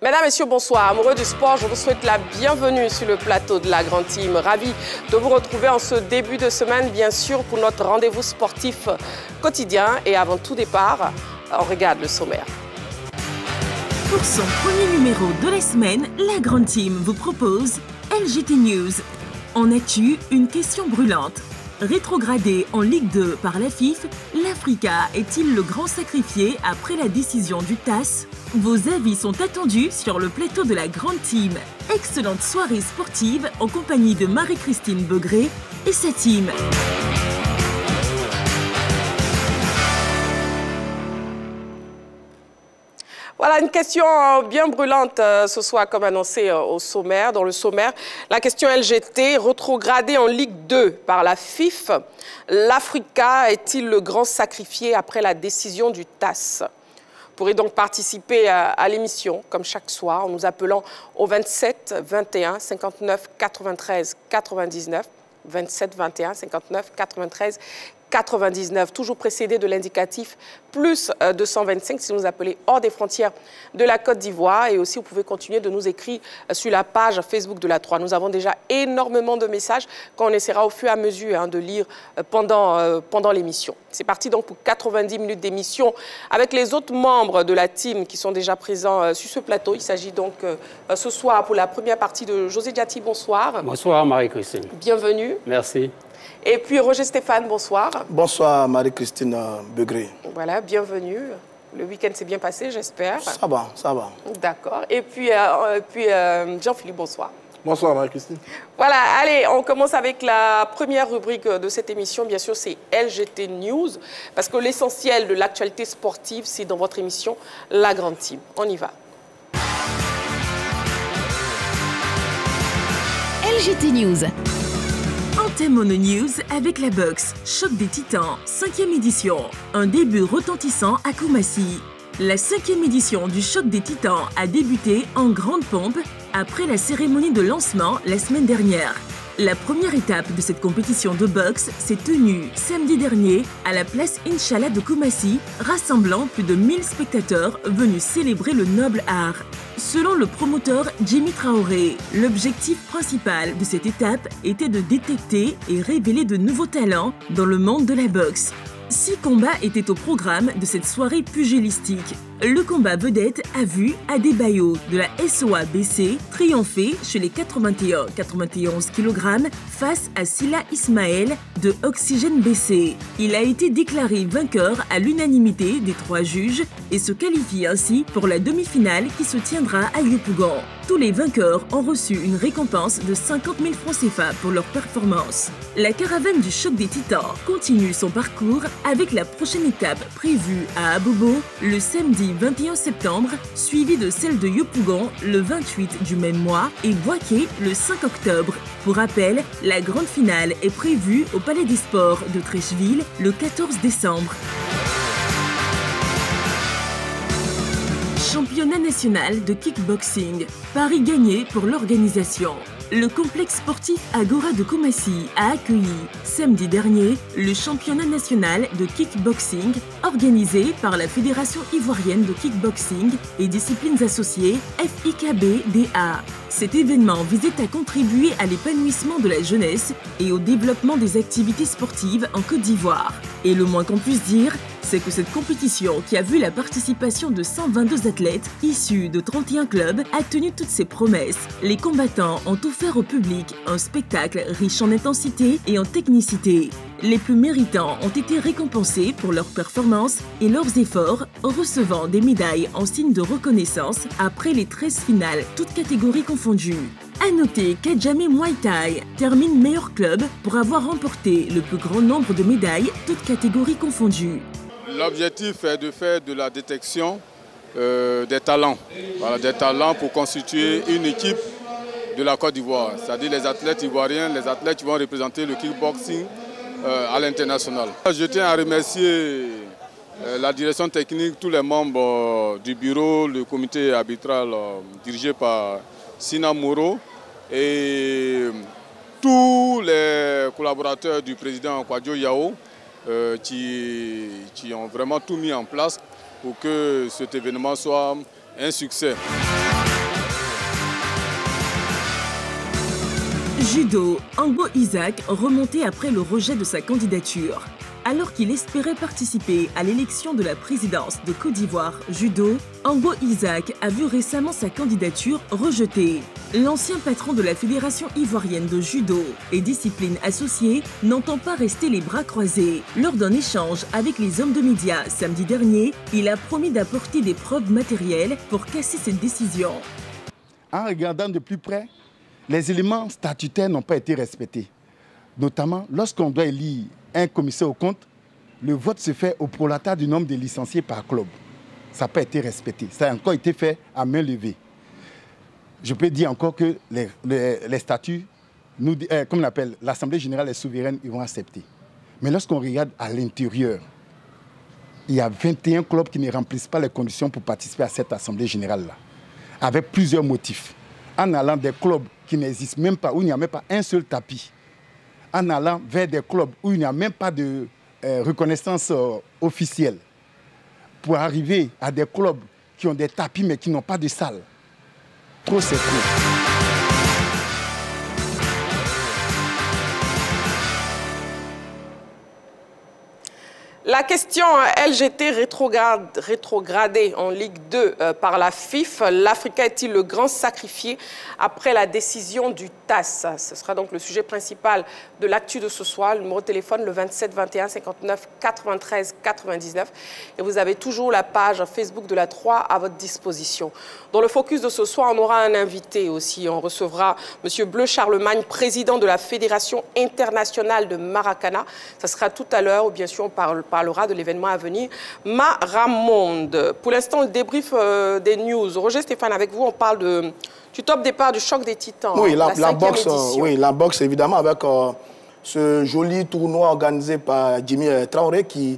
Mesdames, Messieurs, bonsoir. Amoureux du sport, je vous souhaite la bienvenue sur le plateau de la Grande Team. Ravi de vous retrouver en ce début de semaine, bien sûr, pour notre rendez-vous sportif quotidien. Et avant tout départ, on regarde le sommaire. Pour son premier numéro de la semaine, la Grande Team vous propose LGT News. En actu, une question brûlante. Rétrogradé en Ligue 2 par la FIF, l'Africa est-il le grand sacrifié après la décision du TAS? Vos avis sont attendus sur le plateau de la Grande Team. Excellente soirée sportive en compagnie de Marie-Christine Begré et sa team. Voilà une question bien brûlante ce soir, comme annoncé au sommaire, dans le sommaire. La question LGT, rétrogradée en Ligue 2 par la FIF, l'Africa est-il le grand sacrifié après la décision du TAS? Vous pourrez donc participer à l'émission, comme chaque soir, en nous appelant au 27 21 59 93 99, 27 21 59 93 99, toujours précédé de l'indicatif plus 225 si vous appelez hors des frontières de la Côte d'Ivoire. Et aussi, vous pouvez continuer de nous écrire sur la page Facebook de la 3. Nous avons déjà énormément de messages qu'on essaiera au fur et à mesure de lire pendant l'émission. C'est parti donc pour 90 minutes d'émission avec les autres membres de la team qui sont déjà présents sur ce plateau. Il s'agit donc ce soir pour la première partie de José Diati. Bonsoir. Bonsoir Marie-Christine. Bienvenue. Merci. Et puis Roger Stéphane, bonsoir. Bonsoir Marie-Christine Begré. Voilà, bienvenue. Le week-end s'est bien passé, j'espère. Ça va, ça va. D'accord. Et puis, Jean-Philippe, bonsoir. Bonsoir Marie-Christine. Voilà, allez, on commence avec la première rubrique de cette émission. Bien sûr, c'est LGT News, parce que l'essentiel de l'actualité sportive, c'est dans votre émission La Grande Team. On y va. LGT News. Mono News avec la boxe Choc des Titans, 5e édition. Un début retentissant à Koumassi. La 5e édition du Choc des Titans a débuté en grande pompe après la cérémonie de lancement la semaine dernière. La première étape de cette compétition de boxe s'est tenue samedi dernier à la place Inch'Allah de Koumassi, rassemblant plus de 1000 spectateurs venus célébrer le noble art. Selon le promoteur Jimmy Traoré, l'objectif principal de cette étape était de détecter et révéler de nouveaux talents dans le monde de la boxe. 6 combats étaient au programme de cette soirée pugilistique. Le combat vedette a vu Adebayo de la SOA BC triompher chez les 81-91 kg face à Silla Ismaël de Oxygène BC. Il a été déclaré vainqueur à l'unanimité des 3 juges et se qualifie ainsi pour la demi-finale qui se tiendra à Yopougon. Tous les vainqueurs ont reçu une récompense de 50 000 francs CFA pour leur performance. La caravane du Choc des Titans continue son parcours avec la prochaine étape prévue à Abobo le samedi 21 septembre, suivie de celle de Yopougon le 28 du même mois et Boaké le 5 octobre. Pour rappel, la grande finale est prévue au Palais des Sports de Treichville le 14 décembre. Championnat national de kickboxing. Paris gagné pour l'organisation. Le complexe sportif Agora de Koumassi a accueilli samedi dernier le championnat national de kickboxing organisé par la Fédération ivoirienne de kickboxing et disciplines associées FIKB-DA. Cet événement visait à contribuer à l'épanouissement de la jeunesse et au développement des activités sportives en Côte d'Ivoire. Et le moins qu'on puisse dire, c'est que cette compétition, qui a vu la participation de 122 athlètes issus de 31 clubs, a tenu toutes ses promesses. Les combattants ont offert au public un spectacle riche en intensité et en technicité. Les plus méritants ont été récompensés pour leurs performances et leurs efforts, recevant des médailles en signe de reconnaissance après les 13 finales, toutes catégories confondues. À noter qu'Adjamé Muay Thai termine meilleur club pour avoir remporté le plus grand nombre de médailles, toutes catégories confondues. L'objectif est de faire de la détection des talents. Voilà, des talents pour constituer une équipe de la Côte d'Ivoire. C'est-à-dire les athlètes ivoiriens, les athlètes qui vont représenter le kickboxing à l'international. Je tiens à remercier la direction technique, tous les membres du bureau, le comité arbitral dirigé par Sina Mouro et tous les collaborateurs du président Kwadjo Yao qui ont vraiment tout mis en place pour que cet événement soit un succès. Judo, Angbo Isaac remonté après le rejet de sa candidature. Alors qu'il espérait participer à l'élection de la présidence de Côte d'Ivoire Judo, Angbo Isaac a vu récemment sa candidature rejetée. L'ancien patron de la Fédération ivoirienne de judo et discipline associée n'entend pas rester les bras croisés. Lors d'un échange avec les hommes de médias samedi dernier, il a promis d'apporter des preuves matérielles pour casser cette décision. En regardant de plus près, les éléments statutaires n'ont pas été respectés. Notamment, lorsqu'on doit élire un commissaire aux comptes, le vote se fait au prorata du nombre de licenciés par club. Ça n'a pas été respecté. Ça a encore été fait à main levée. Je peux dire encore que les statuts, comme on appelle, l'Assemblée générale est souveraine, ils vont accepter. Mais lorsqu'on regarde à l'intérieur, il y a 21 clubs qui ne remplissent pas les conditions pour participer à cette Assemblée générale-là, avec plusieurs motifs. En allant des clubs qui n'existent même pas, où il n'y a même pas un seul tapis, en allant vers des clubs où il n'y a même pas de reconnaissance officielle, pour arriver à des clubs qui ont des tapis mais qui n'ont pas de salle. Trop c'est trop. La question LGT rétrogradée en Ligue 2 par la FIF. L'Africa est-il le grand sacrifié après la décision du TAS? Ce sera donc le sujet principal de l'actu de ce soir. Le numéro de téléphone, le 27 21 59 93 99. Et vous avez toujours la page Facebook de la 3 à votre disposition. Dans le focus de ce soir, on aura un invité aussi. On recevra M. Bleu Charlemagne, président de la Fédération internationale de Maracana. Ça sera tout à l'heure, où bien sûr on parlera de l'événement à venir, Maramonde. Pour l'instant, le débrief des news. Roger Stéphane, avec vous, on parle du top départ du choc des titans. Oui, la boxe, évidemment, avec ce joli tournoi organisé par Jimmy Traoré qui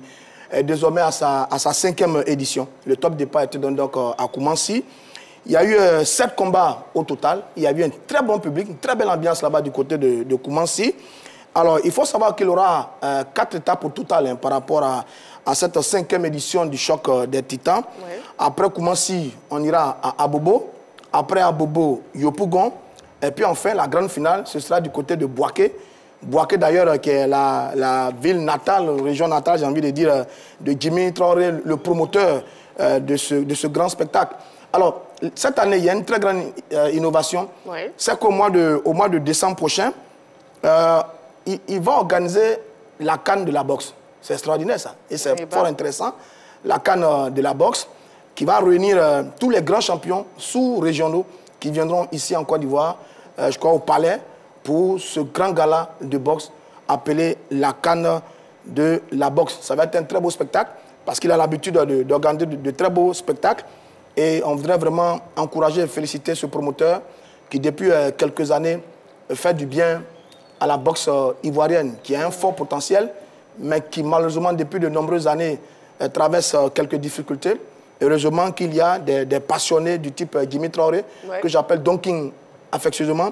est désormais à sa 5e édition. Le top départ était donc à Koumassi. Il y a eu 7 combats au total. Il y a eu un très bon public, une très belle ambiance là-bas du côté de Koumassi. Alors, il faut savoir qu'il y aura 4 étapes au total par rapport à cette 5e édition du choc des titans. Oui. Après Koumassi, on ira à Abobo. Après Abobo, Yopougon. Et puis enfin, la grande finale, ce sera du côté de Bouaké. Bouaké d'ailleurs, qui est la ville natale, région natale, j'ai envie de dire, de Jimmy Traoré, le promoteur de ce grand spectacle. Alors, cette année, il y a une très grande innovation. Oui. C'est qu'au mois de décembre prochain, il va organiser la CAN de la boxe. C'est extraordinaire ça. Et c'est fort intéressant. La CAN de la boxe qui va réunir tous les grands champions sous-régionaux qui viendront ici en Côte d'Ivoire, je crois au Palais, pour ce grand gala de boxe appelé la CAN de la boxe. Ça va être un très beau spectacle parce qu'il a l'habitude d'organiser de très beaux spectacles. Et on voudrait vraiment encourager et féliciter ce promoteur qui, depuis quelques années, fait du bien à la boxe ivoirienne, qui a un fort potentiel, mais qui, malheureusement, depuis de nombreuses années, traverse quelques difficultés. Heureusement qu'il y a des passionnés du type Jimmy Traoré, que j'appelle Don King affectueusement,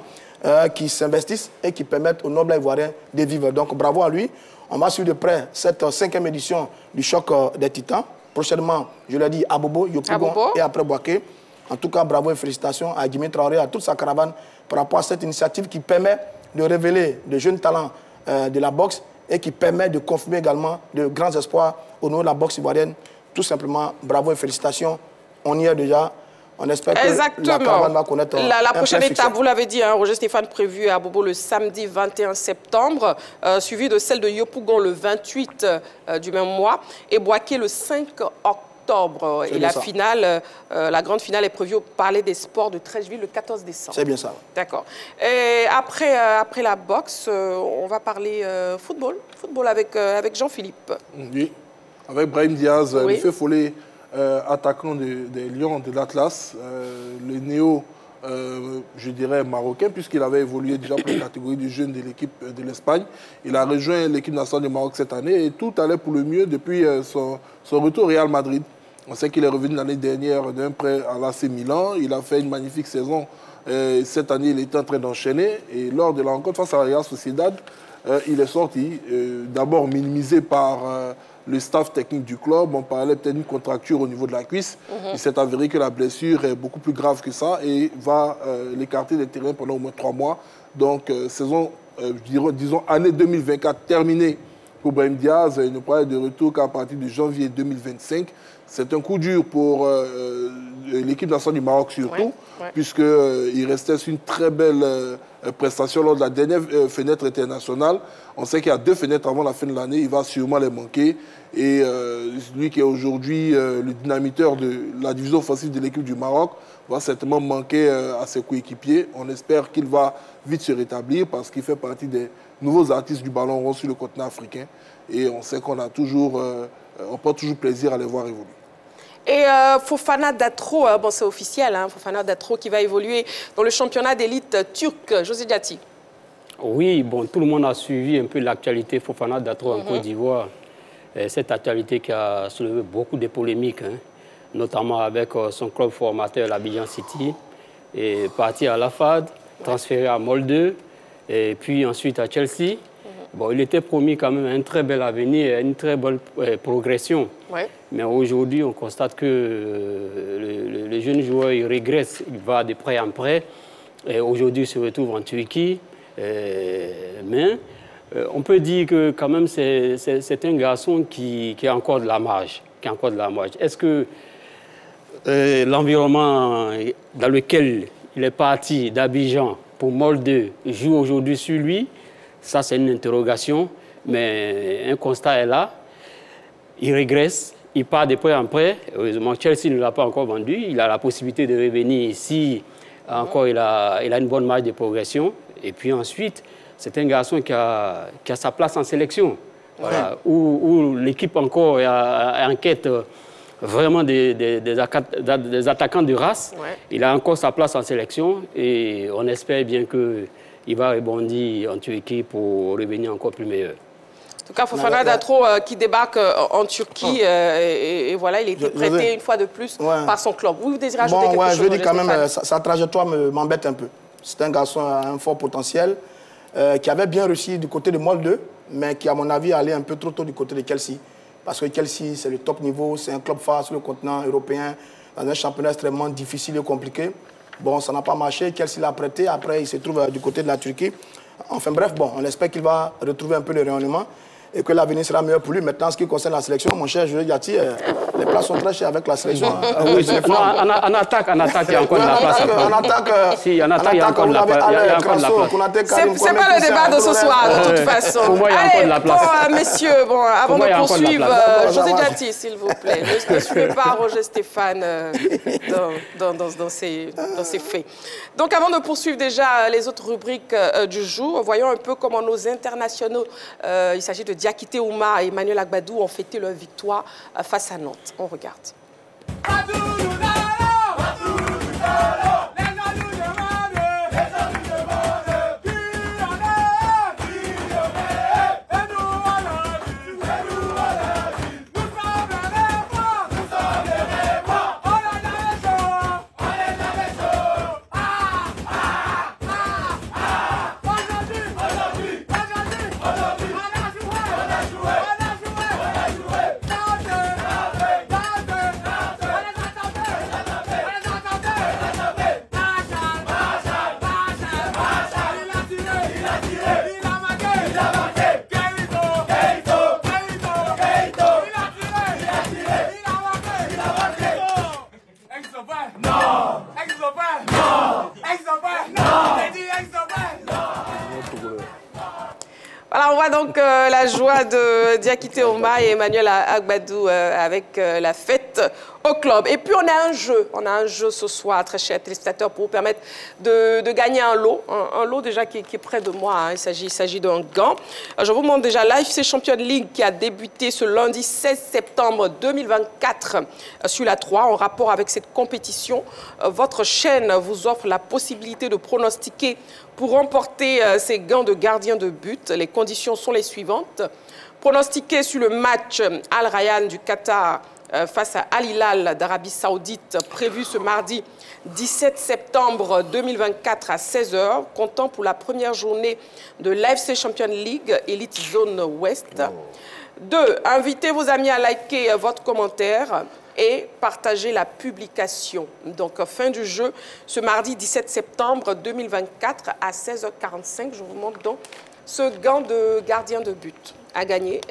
qui s'investissent et qui permettent aux nobles ivoiriens de vivre. Donc, bravo à lui. On va suivre de près cette 5e édition du choc des titans. Prochainement, je l'ai dit, à Bobo, Yopougon et après Bouaké. En tout cas, bravo et félicitations à Jimmy Traoré, à toute sa caravane par rapport à cette initiative qui permet de révéler de jeunes talents de la boxe et qui permet de confirmer également de grands espoirs au niveau de la boxe ivoirienne. Tout simplement, bravo et félicitations. On y est déjà. On espère que la caravane va connaître la prochaine étape, vous l'avez dit, hein, Roger Stéphane, prévu à Bobo le samedi 21 septembre, suivi de celle de Yopougon le 28 du même mois et Bouaké le 5 octobre. Et la finale, la grande finale est prévue au Palais des Sports de Treichville le 14 décembre. C'est bien ça. D'accord. Et après la boxe, on va parler football avec Jean-Philippe. Oui, avec Brahim Diaz, le fait Follet. Attaquant des Lions de l'Atlas, le néo, je dirais, marocain, puisqu'il avait évolué déjà pour la catégorie du jeune de l'équipe de l'Espagne. Il a rejoint l'équipe nationale du Maroc cette année et tout allait pour le mieux depuis son retour au Real Madrid. On sait qu'il est revenu l'année dernière d'un prêt à l'AC Milan. Il a fait une magnifique saison. Cette année, il était en train d'enchaîner. Et lors de la rencontre face à la Real Sociedad, il est sorti, d'abord minimisé par le staff technique du club. On parlait peut-être d'une contracture au niveau de la cuisse. Il s'est avéré que la blessure est beaucoup plus grave que ça et va l'écarter des terrains pendant au moins 3 mois. Donc, saison, disons, année 2024 terminée pour Brahim Diaz. Il ne pourra être de retour qu'à partir de janvier 2025. C'est un coup dur pour l'équipe nationale du Maroc surtout, puisqu'il restait sur une très belle prestation lors de la dernière fenêtre internationale. On sait qu'il y a 2 fenêtres avant la fin de l'année, il va sûrement les manquer. Et lui qui est aujourd'hui le dynamiteur de la division offensive de l'équipe du Maroc va certainement manquer à ses coéquipiers. On espère qu'il va vite se rétablir parce qu'il fait partie des nouveaux artistes du ballon rond sur le continent africain. Et on sait qu'on a toujours, on prend toujours plaisir à les voir évoluer. Et Fofana Datro, bon, c'est officiel, hein, Fofana Datro qui va évoluer dans le championnat d'élite turc. José Diati. Oui, bon, tout le monde a suivi un peu l'actualité Fofana Datro en Côte d'Ivoire. Cette actualité qui a soulevé beaucoup de polémiques, hein, notamment avec son club formateur, l'Abidjan City, et parti à la FAD, transféré à Molde, et puis ensuite à Chelsea. Bon, il était promis quand même un très bel avenir et une très bonne progression. Mais aujourd'hui, on constate que le jeune joueur il régresse, il va de près en près. Aujourd'hui, il se retrouve en Turquie. Mais on peut dire que quand même c'est un garçon qui a encore de la marge. Est-ce que l'environnement dans lequel il est parti d'Abidjan pour Molde joue aujourd'hui sur lui? Ça, c'est une interrogation, mais un constat est là. Il régresse, il part de près en près. Heureusement, Chelsea ne l'a pas encore vendu. Il a la possibilité de revenir ici. Encore, il a une bonne marge de progression. Et puis ensuite, c'est un garçon qui a sa place en sélection, voilà, où l'équipe encore est en quête vraiment des attaquants de race. Il a encore sa place en sélection et on espère bien qu'il va rebondir en Turquie pour revenir encore plus meilleur. En tout cas, Fofana Datro qui débarque en Turquie et voilà, il était prêté une fois de plus par son club. Vous désirez ajouter quelque chose? Je veux dire quand même, sa trajectoire m'embête un peu. C'est un garçon à un fort potentiel qui avait bien réussi du côté de Molde, mais qui, à mon avis, allait un peu trop tôt du côté de Chelsea. Parce que Chelsea, c'est le top niveau, c'est un club phare sur le continent européen, dans un championnat extrêmement difficile et compliqué. Bon, ça n'a pas marché, Chelsea l'a prêté, après il se trouve du côté de la Turquie. Enfin bref, bon, on espère qu'il va retrouver un peu le rayonnement et que l'avenir sera meilleur pour lui. Maintenant, en ce qui concerne la sélection, mon cher José Diati, les places sont très chères avec la sélection. Oui, en attaque, il y a encore de la place. En attaque, il y a encore de la place. C'est pas le débat de ce soir, de toute façon. Pour moi, il y a encore de la place. Bon, messieurs, bon, avant de poursuivre, José Diati, s'il vous plaît, ne suivez pas Roger Stéphane dans ses faits. Donc, avant de poursuivre déjà les autres rubriques du jour, voyons un peu comment nos internationaux, il s'agit de Diakité Ouma et Emmanuel Agbadou, ont fêté leur victoire face à Nantes. On regarde. Voilà, on voit donc la joie de Diakité Ouma et Emmanuel Agbadou avec la fête au club. Et puis on a un jeu ce soir, très chers téléspectateurs, pour vous permettre de gagner un lot déjà qui est près de moi. Hein. Il s'agit d'un gant. Je vous montre déjà l'AFC Champions League qui a débuté ce lundi 16 septembre 2024 sur la 3. En rapport avec cette compétition, votre chaîne vous offre la possibilité de pronostiquer pour remporter ces gants de gardien de but. Les conditions sont les suivantes. Pronostiquer sur le match Al Rayyan du Qatar face à Al Hilal d'Arabie Saoudite, prévu ce mardi 17 septembre 2024 à 16 h, comptant pour la première journée de l'AFC Champions League Elite Zone Ouest. 2. Invitez vos amis à liker votre commentaire. et partager la publication. Donc, fin du jeu, ce mardi 17 septembre 2024 à 16h45. Je vous montre donc ce gant de gardien de but à gagner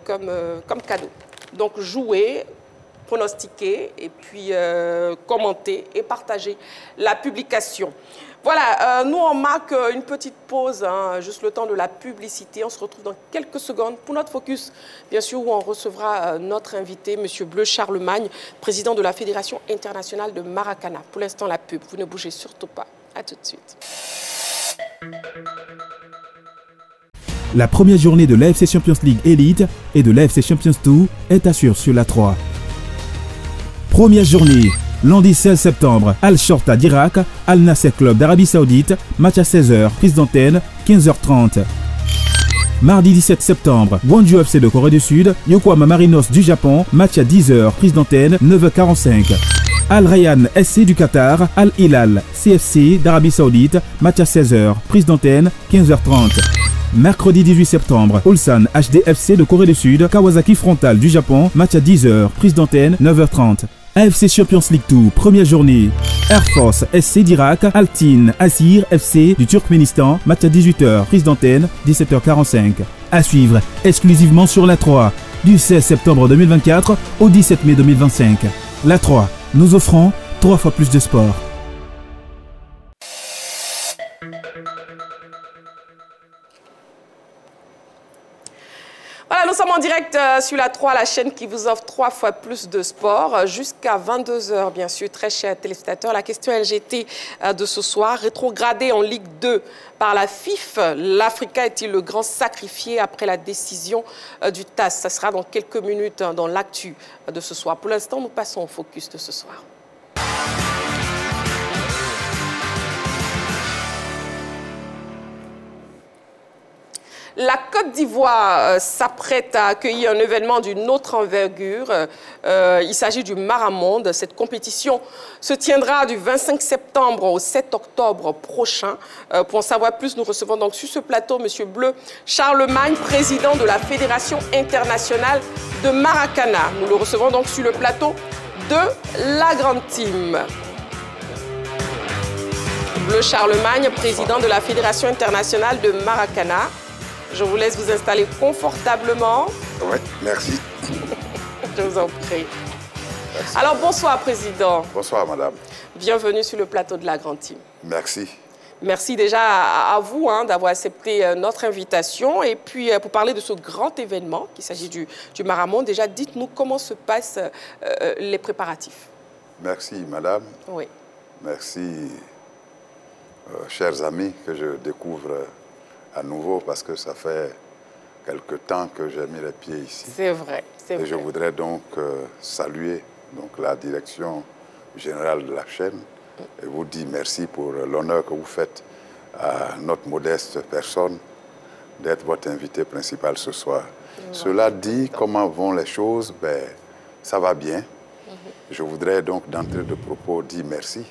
comme cadeau. Donc, jouer, pronostiquer et puis commenter et partager la publication. Voilà, nous on marque une petite pause, hein, juste le temps de la publicité. On se retrouve dans quelques secondes pour notre focus, bien sûr, où on recevra notre invité, M. Bleu Charlemagne, président de la Fédération internationale de Maracana. Pour l'instant, la pub, vous ne bougez surtout pas. À tout de suite. La première journée de l'AFC Champions League Elite et de l'AFC Champions 2 est assurée sur la 3. Première journée, lundi 16 septembre, Al-Shorta d'Irak, Al-Nasser Club d'Arabie Saoudite, match à 16h, prise d'antenne, 15h30. Mardi 17 septembre, Gwangju FC de Corée du Sud, Yokohama Marinos du Japon, match à 10h, prise d'antenne, 9h45. Al-Rayyan SC du Qatar, Al-Hilal CFC d'Arabie Saoudite, match à 16h, prise d'antenne, 15h30. Mercredi 18 septembre, Ulsan HDFC de Corée du Sud, Kawasaki Frontale du Japon, match à 10h, prise d'antenne, 9h30. AFC Champions League 2, première journée. Air Force SC d'Irak, Al-Tin Asir FC du Turkménistan, match à 18h, prise d'antenne, 17h45. À suivre exclusivement sur la 3, du 16 septembre 2024 au 17 mai 2025. La 3, nous offrons 3 fois plus de sport. Voilà, nous sommes en direct sur la 3, la chaîne qui vous offre 3 fois plus de sport, jusqu'à 22h, bien sûr, très chers téléspectateurs. La question LGT de ce soir, rétrogradé en Ligue 2 par la FIF, l'Africa est-il le grand sacrifié après la décision du TAS? Ça sera dans quelques minutes dans l'actu de ce soir. Pour l'instant, nous passons au focus de ce soir. La Côte d'Ivoire s'apprête à accueillir un événement d'une autre envergure. Il s'agit du Maramonde. Cette compétition se tiendra du 25 septembre au 7 octobre prochain. Pour en savoir plus, nous recevons donc sur ce plateau M. Bleu Charlemagne, président de la Fédération internationale de Maracana. Nous le recevons donc sur le plateau de la Grande Team. Bleu Charlemagne, président de la Fédération internationale de Maracana. Je vous laisse vous installer confortablement. Oui, merci. Je vous en prie. Merci. Alors, bonsoir, Président. Bonsoir, Madame. Bienvenue sur le plateau de la Grande Team. Merci. Merci déjà à vous d'avoir accepté notre invitation. Et puis, pour parler de ce grand événement, qu'il s'agit du Maramonde, déjà, dites-nous comment se passent les préparatifs. Merci, Madame. Oui. Merci, chers amis, que je découvre à nouveau parce que ça fait quelque temps que j'ai mis les pieds ici. C'est vrai, c'est vrai. Et je voudrais donc saluer la direction générale de la chaîne et vous dire merci pour l'honneur que vous faites à notre modeste personne d'être votre invité principal ce soir. Cela dit, comment vont les choses? Ben, ça va bien. Je voudrais donc d'entrée de propos dire merci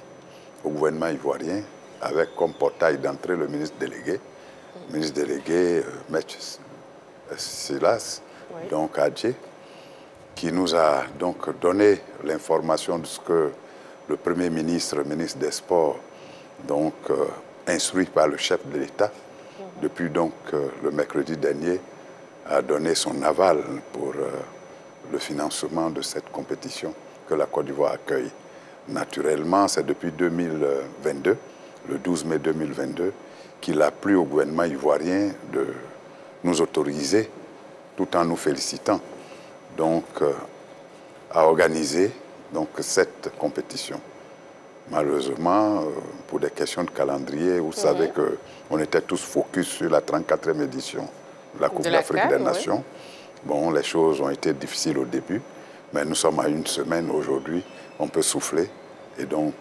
au gouvernement ivoirien avec comme portail d'entrée le ministre délégué. Ministre délégué, M. Silas, oui. Donc Adjé, qui nous a donc donné l'information de ce que le Premier ministre, ministre des Sports, donc instruit par le chef de l'État, depuis donc le mercredi dernier, a donné son aval pour le financement de cette compétition que la Côte d'Ivoire accueille. Naturellement, c'est depuis 2022, le 12 mai 2022, qu'il a plu au gouvernement ivoirien de nous autoriser, tout en nous félicitant, donc, à organiser donc, cette compétition. Malheureusement, pour des questions de calendrier, vous savez qu'on était tous focus sur la 34e édition de la Coupe d'Afrique des Nations. Bon, les choses ont été difficiles au début, mais nous sommes à une semaine aujourd'hui, on peut souffler. Et donc,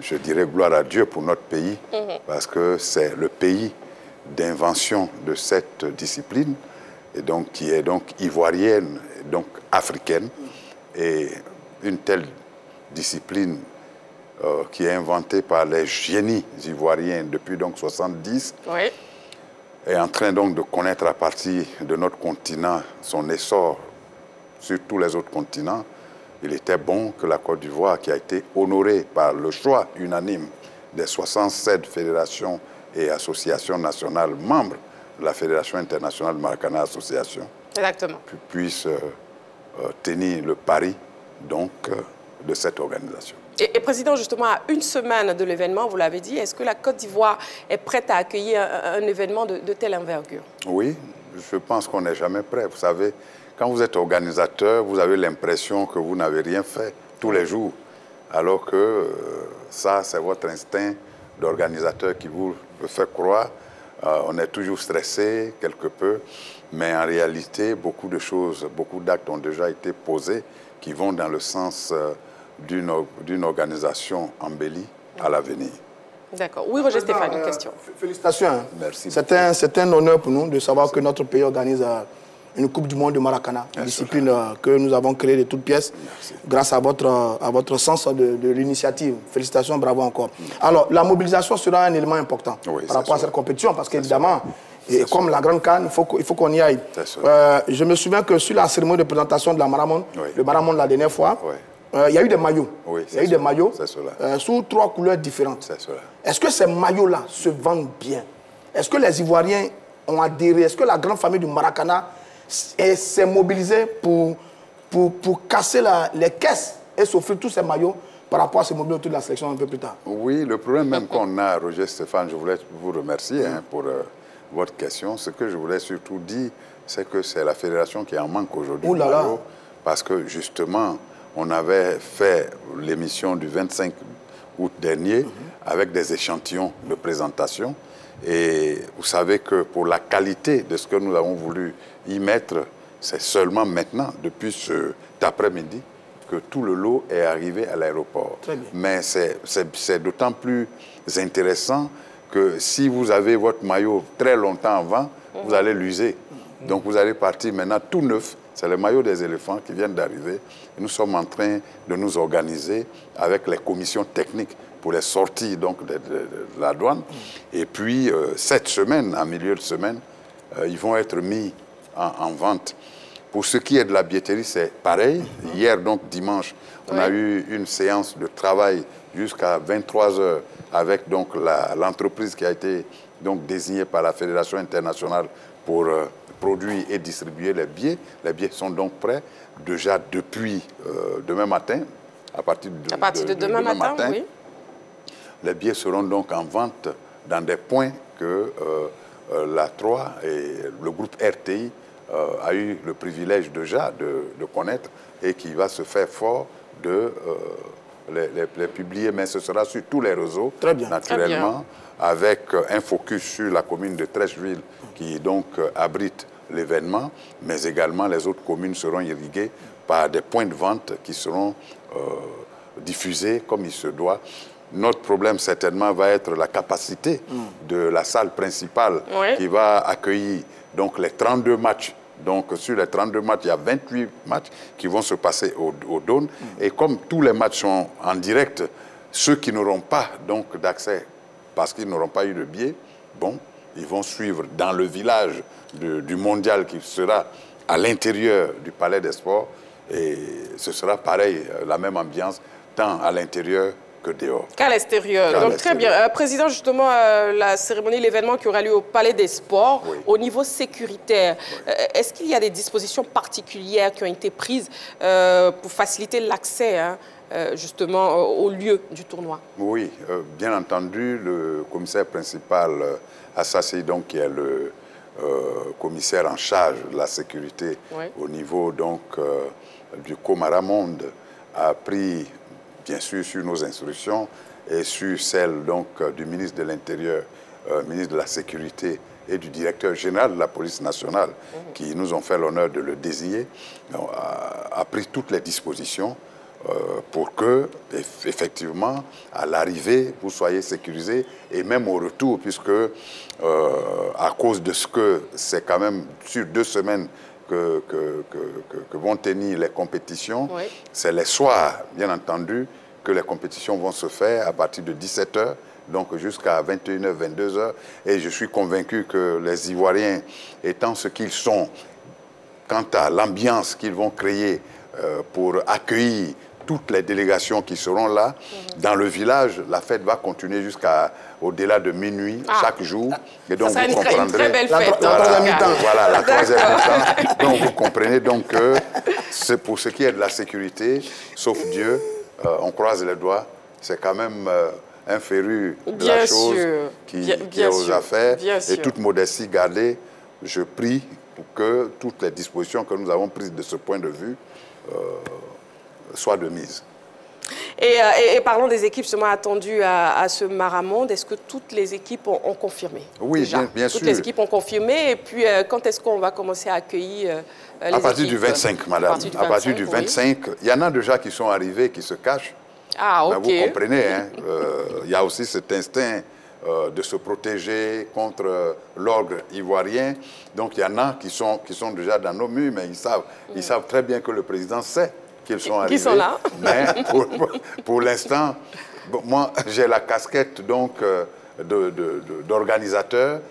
je dirais gloire à Dieu pour notre pays, parce que c'est le pays d'invention de cette discipline, et donc, qui est donc ivoirienne, donc africaine, et une telle discipline qui est inventée par les génies ivoiriens depuis donc 70, est en train donc de connaître à partir de notre continent son essor sur tous les autres continents. il était bon que la Côte d'Ivoire, qui a été honorée par le choix unanime des 67 fédérations et associations nationales membres de la Fédération internationale de Maracana Association, puisse tenir le pari donc, de cette organisation. Et Président, justement, à une semaine de l'événement, vous l'avez dit, est-ce que la Côte d'Ivoire est prête à accueillir un événement de telle envergure? Oui, je pense qu'on n'est jamais prêt. Vous savez, quand vous êtes organisateur, vous avez l'impression que vous n'avez rien fait tous les jours, alors que ça, c'est votre instinct d'organisateur qui vous le fait croire. On est toujours stressé, quelque peu, mais en réalité, beaucoup de choses, beaucoup d'actes ont déjà été posés qui vont dans le sens d'une organisation embellie à l'avenir. D'accord. Oui, Roger Stéphane, une question. Félicitations. Merci. C'est un honneur pour nous de savoir que notre pays organise une Coupe du Monde de Maracana, une discipline que nous avons créée de toutes pièces. Merci. Grâce à votre sens de l'initiative. Félicitations, bravo encore. Alors, la mobilisation sera un élément important par rapport à cette compétition, parce qu'évidemment, et comme la Grande Cannes, il faut qu'on y aille. Je me souviens que sur la cérémonie de présentation de la Marathon, le Marathon la dernière fois, il y a eu des maillots. Il y a eu des maillots sous 3 couleurs différentes. Est-ce que ces maillots-là se vendent bien? Est-ce que les Ivoiriens ont adhéré? Est-ce que la grande famille du Maracana s'est mobilisée pour casser les caisses et s'offrir tous ces maillots par rapport à ces mobiles autour de la sélection un peu plus tard? Oui, le problème même qu'on a, Roger Stéphane, je voulais vous remercier pour votre question. Ce que je voulais surtout dire, c'est que c'est la fédération qui en manque aujourd'hui. Parce que justement, on avait fait l'émission du 25 août dernier avec des échantillons de présentation. Et vous savez que pour la qualité de ce que nous avons voulu y mettre, c'est seulement maintenant, depuis cet après-midi, que tout le lot est arrivé à l'aéroport. Mais c'est d'autant plus intéressant que si vous avez votre maillot très longtemps avant, vous allez l'user. Donc vous allez partir maintenant tout neuf. C'est le maillot des éléphants qui viennent d'arriver. Nous sommes en train de nous organiser avec les commissions techniques pour les sorties donc, de la douane. Et puis, cette semaine, en milieu de semaine, ils vont être mis en vente. Pour ce qui est de la billetterie, c'est pareil. Hier, donc dimanche, on a eu une séance de travail jusqu'à 23 h avec l'entreprise qui a été donc, désignée par la Fédération internationale pour produire et distribuer les billets. Les billets sont donc prêts déjà depuis demain matin. À partir de demain matin, oui. Les billets seront donc en vente dans des points que la 3 et le groupe RTI a eu le privilège déjà de connaître et qui va se faire fort de les publier. Mais ce sera sur tous les réseaux, naturellement, avec un focus sur la commune de Trècheville qui donc abrite l'événement, mais également les autres communes seront irriguées par des points de vente qui seront diffusés comme il se doit. Notre problème, certainement, va être la capacité de la salle principale qui va accueillir donc, les 32 matchs. Donc, sur les 32 matchs, il y a 28 matchs qui vont se passer au Dône. Et comme tous les matchs sont en direct, ceux qui n'auront pas d'accès parce qu'ils n'auront pas eu de billet, bon, ils vont suivre dans le village du mondial qui sera à l'intérieur du Palais des Sports. Et ce sera pareil, la même ambiance, tant à l'intérieur que dehors. Qu'à l'extérieur. Donc très bien. Président, justement, la cérémonie, l'événement qui aura lieu au Palais des Sports, au niveau sécuritaire, est-ce qu'il y a des dispositions particulières qui ont été prises pour faciliter l'accès justement au lieu du tournoi? Oui, bien entendu, le commissaire principal Assassi, donc qui est le commissaire en charge de la sécurité au niveau donc du Comaramonde, a pris bien sûr sur nos instructions et sur celles donc du ministre de l'Intérieur, ministre de la Sécurité et du directeur général de la police nationale qui nous ont fait l'honneur de le désigner, a pris toutes les dispositions pour que, effectivement, à l'arrivée, vous soyez sécurisés et même au retour, puisque à cause de ce que c'est quand même sur 2 semaines que vont tenir les compétitions, c'est les soirs, bien entendu, que les compétitions vont se faire à partir de 17 h, donc jusqu'à 21 h, 22 h. Et je suis convaincu que les Ivoiriens, étant ce qu'ils sont, quant à l'ambiance qu'ils vont créer pour accueillir toutes les délégations qui seront là. Dans le village, la fête va continuer jusqu'au-delà de minuit, chaque jour. Et donc, vous comprendrez... une très belle fête. Voilà, la troisième mi-temps. Donc, vous comprenez donc que c'est pour ce qui est de la sécurité, sauf Dieu, on croise les doigts, c'est quand même un féru de la chose qui est aux affaires. Et toute modestie gardée, je prie pour que toutes les dispositions que nous avons prises de ce point de vue soient de mise. Et parlons des équipes justement attendues à ce Maramonde. Est-ce que toutes les équipes ont confirmé? Oui, bien sûr. Toutes les équipes ont confirmé. Et puis, quand est-ce qu'on va commencer à accueillir les équipes? À partir du 25, madame. À partir du 25, il y en a déjà qui sont arrivés, qui se cachent. Ah, ok. Mais vous comprenez, hein, il y a aussi cet instinct de se protéger contre l'ogre ivoirien. Donc, il y en a qui sont déjà dans nos murs, mais ils savent très bien que le président sait qu'ils sont arrivés. Qui sont là. Mais pour l'instant, bon, moi, j'ai la casquette d'organisateur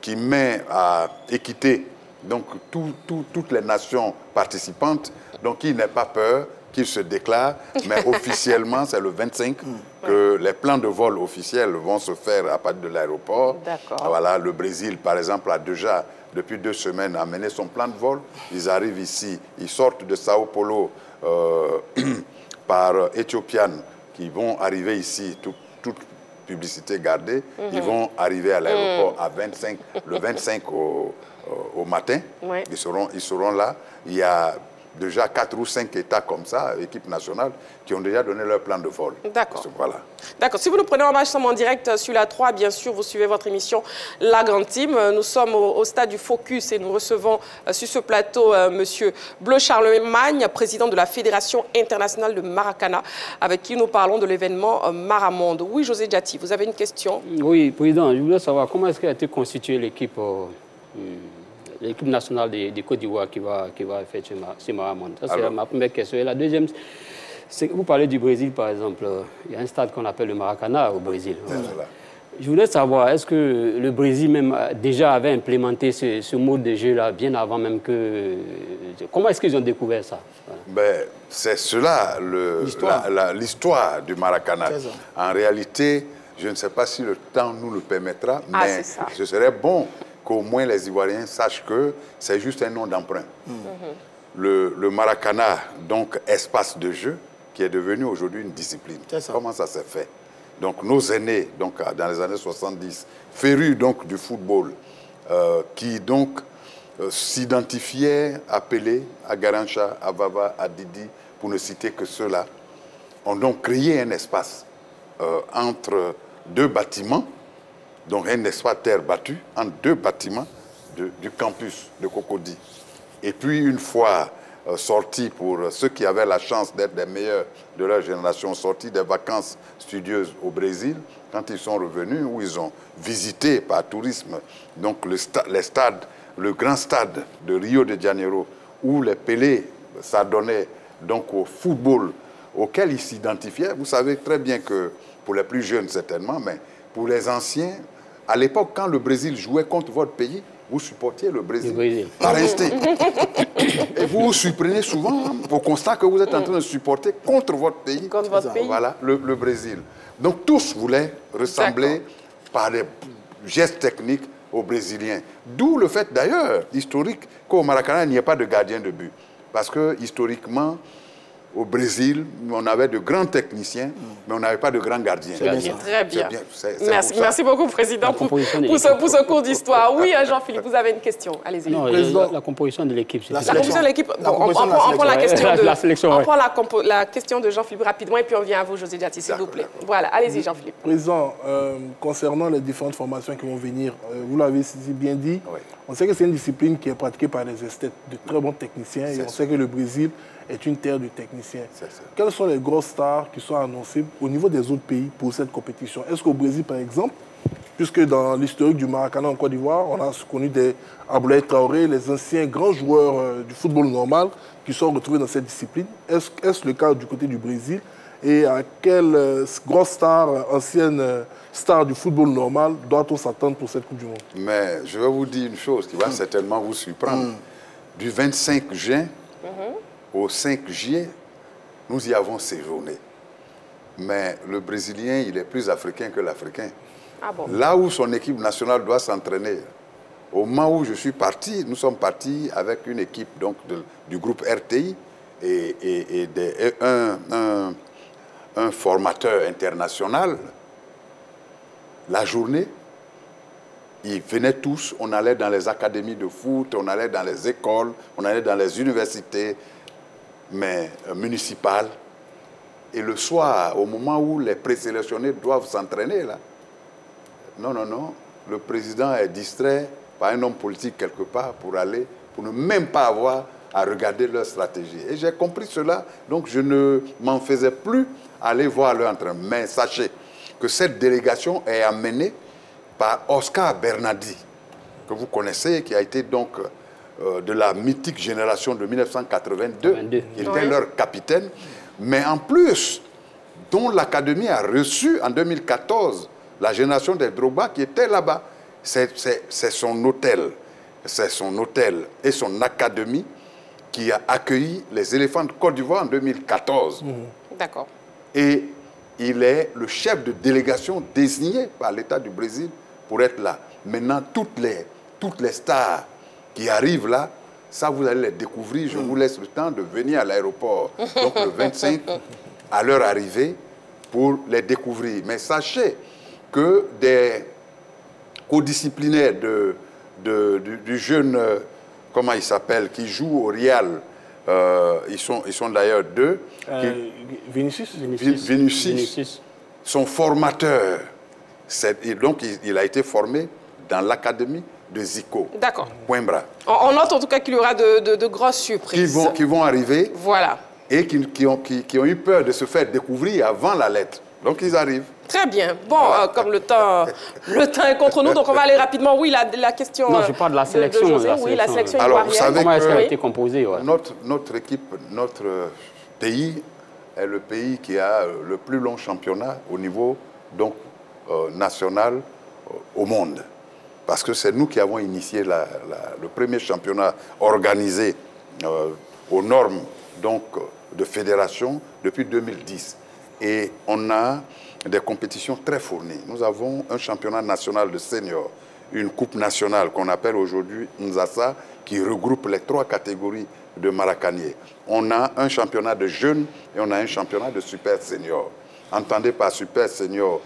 qui met à équiter donc, toutes les nations participantes, donc qui n'ait pas peur, qu'il se déclare, mais officiellement, c'est le 25 que les plans de vol officiels vont se faire à partir de l'aéroport. Voilà, le Brésil, par exemple, a déjà, depuis 2 semaines, amené son plan de vol. Ils arrivent ici, ils sortent de Sao Paulo par Ethiopian, qui vont arriver ici, toute publicité gardée, ils vont arriver à l'aéroport le 25 au matin. Ils seront là. Il y a déjà 4 ou 5 États comme ça, équipes nationales, qui ont déjà donné leur plan de vol. D'accord. Voilà. D'accord. Si vous nous prenez en marche en direct sur la 3, bien sûr, vous suivez votre émission La Grande Team. Nous sommes au stade du Focus et nous recevons sur ce plateau Monsieur Bleu Charlemagne, président de la Fédération internationale de Maracana, avec qui nous parlons de l'événement Maramonde. Oui, José Diati, vous avez une question? Oui, président, je voulais savoir comment est-ce qu'a été constituée l'équipe nationale de Côte d'Ivoire qui va faire ce Maramonde. Ça, c'est ma première question. Et la deuxième, c'est que vous parlez du Brésil, par exemple. Il y a un stade qu'on appelle le Maracana au Brésil. Je voulais savoir, est-ce que le Brésil même déjà avait implémenté ce mode de jeu-là bien avant même que... Comment est-ce qu'ils ont découvert ça? Ben, c'est cela, l'histoire du Maracana. En réalité, je ne sais pas si le temps nous le permettra, mais ce serait bon qu'au moins les Ivoiriens sachent que c'est juste un nom d'emprunt. Le Maracana, donc espace de jeu, qui est devenu aujourd'hui une discipline. Comment ça s'est fait? Donc nos aînés, donc, dans les années 70, férus donc, du football, qui donc s'identifiaient à Pelé, à Garancha, à Vava, à Didi, pour ne citer que ceux-là, ont donc créé un espace entre 2 bâtiments, donc un espace terre battue entre 2 bâtiments du campus de Cocody. Et puis une fois sortis, pour ceux qui avaient la chance d'être des meilleurs de leur génération, sortis des vacances studieuses au Brésil, quand ils sont revenus, où ils ont visité par tourisme donc le grand stade de Rio de Janeiro, où les Pelé s'adonnaient donc au football auquel ils s'identifiaient. Vous savez très bien que, pour les plus jeunes certainement, mais pour les anciens, à l'époque, quand le Brésil jouait contre votre pays, vous supportiez le Brésil. Par instinct. Et vous vous surprenez souvent au constat que vous êtes en train de supporter contre votre pays. Contre votre pays. Voilà, le Brésil. Donc tous voulaient ressembler par des gestes techniques aux Brésiliens. D'où le fait d'ailleurs, historique, qu'au Maracana, il n'y ait pas de gardien de but. Parce que historiquement, au Brésil, on avait de grands techniciens, mais on n'avait pas de grands gardiens. Très bien. Merci beaucoup, Président, pour ce cours d'histoire. Oui, Jean-Philippe, vous avez une question. Allez-y. Non, la composition de l'équipe. La composition de l'équipe. On prend la question de la question de Jean-Philippe rapidement et puis on vient à vous, José Diati, s'il vous plaît. Voilà, allez-y, Jean-Philippe. Président, concernant les différentes formations qui vont venir, vous l'avez bien dit, on sait que c'est une discipline qui est pratiquée par des esthètes, de très bons techniciens, et on sait que le Brésil est une terre de techniciens. Quelles sont les grosses stars qui sont annoncées au niveau des autres pays pour cette compétition? Est-ce qu'au Brésil, par exemple, puisque dans l'historique du Maracana en Côte d'Ivoire, on a connu des Abdoulaye Traoré, les anciens grands joueurs du football normal qui sont retrouvés dans cette discipline. Est-ce le cas du côté du Brésil? Et à quelle grosse star, ancienne star du football normal, doit-on s'attendre pour cette Coupe du Monde? Mais je vais vous dire une chose qui va certainement vous surprendre. Du 25 juin au 5 juillet, nous y avons séjourné. Mais le Brésilien, il est plus africain que l'Africain. Ah bon? Là où son équipe nationale doit s'entraîner, au moment où je suis parti, nous sommes partis avec une équipe donc, du groupe RTI et un formateur international. La journée, ils venaient tous, on allait dans les académies de foot, on allait dans les écoles, on allait dans les universités municipales. Et le soir, au moment où les présélectionnés doivent s'entraîner, là, non, le président est distrait par un homme politique quelque part pour ne même pas avoir à regarder leur stratégie. Et j'ai compris cela, donc je ne m'en faisais plus aller voir leur entraînement. Mais sachez que cette délégation est amenée par Oscar Bernardi, que vous connaissez, qui a été donc de la mythique génération de 1982, qui était leur capitaine, mais en plus, dont l'Académie a reçu en 2014 la génération des Drogba qui était là-bas. C'est son hôtel et son académie qui a accueilli les éléphants de Côte d'Ivoire en 2014. D'accord. Et il est le chef de délégation désigné par l'État du Brésil pour être là. Maintenant, toutes les stars qui arrivent là, ça, vous allez les découvrir. Je vous laisse le temps de venir à l'aéroport. Donc, le 25, à leur arrivée, pour les découvrir. Mais sachez que des co-disciplinaires du jeune, comment il s'appelle, qui joue au Real, ils sont d'ailleurs deux. Vinicius, son formateur. Donc, il a été formé dans l'académie de Zico. D'accord. Coimbra. On note en tout cas qu'il y aura de grosses surprises. Qui vont arriver. Voilà. Et qui ont eu peur de se faire découvrir avant la lettre. Donc, ils arrivent. Très bien. Bon, comme le temps est contre nous, donc on va aller rapidement. Oui, la question. Non, je parle de la sélection. Oui, la sélection ivoirienne. Alors, vous savez comment est-ce qu'elle a été composée? Notre équipe, notre pays est le pays qui a le plus long championnat au niveau donc, national au monde. Parce que c'est nous qui avons initié le premier championnat organisé aux normes donc, de fédération depuis 2010. Et on a des compétitions très fournies. Nous avons un championnat national de seniors, une coupe nationale qu'on appelle aujourd'hui Nzasa, qui regroupe les 3 catégories de Maracanier. On a un championnat de jeunes et on a un championnat de super seniors. Entendez par super seniors,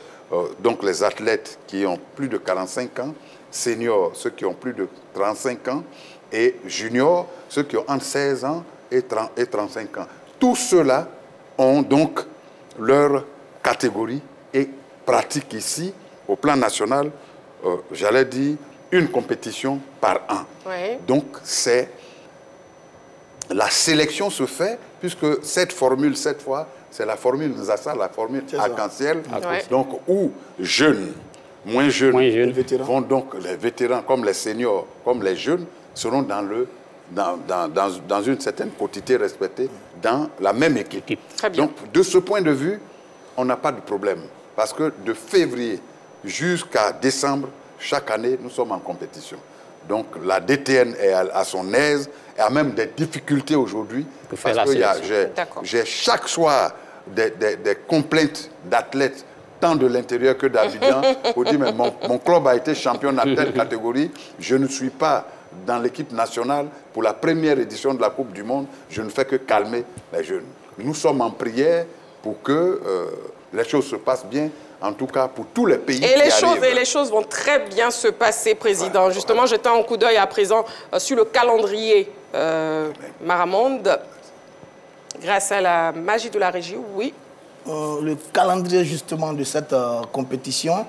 donc les athlètes qui ont plus de 45 ans, seniors, ceux qui ont plus de 35 ans, et juniors, ceux qui ont entre 16 ans et 35 ans. Tous ceux-là ont donc leur catégorie et pratiquent ici, au plan national, j'allais dire, une compétition par an. Oui. Donc, la sélection se fait, puisque cette formule, cette fois, c'est la formule Nzasa, la formule arc-en-ciel, donc où jeunes, moins jeunes, vont donc, les vétérans comme les seniors, comme les jeunes, seront dans une certaine quotité respectée, dans la même équipe. Très bien. Donc, de ce point de vue, on n'a pas de problème. Parce que de février jusqu'à décembre, chaque année, nous sommes en compétition. Donc, la DTN est à son aise, et a même des difficultés aujourd'hui. Parce que j'ai chaque soir des complaintes d'athlètes, tant de l'intérieur que d'Abidjan, pour dire, mais mon club a été champion dans telle catégorie, je ne suis pas dans l'équipe nationale pour la première édition de la Coupe du Monde, je ne fais que calmer les jeunes. Nous sommes en prière pour que les choses se passent bien, en tout cas pour tous les pays et les choses vont très bien se passer, Président. Justement, j'étais un coup d'œil à présent sur le calendrier Maramonde, grâce à la magie de la régie, oui. Le calendrier justement de cette compétition,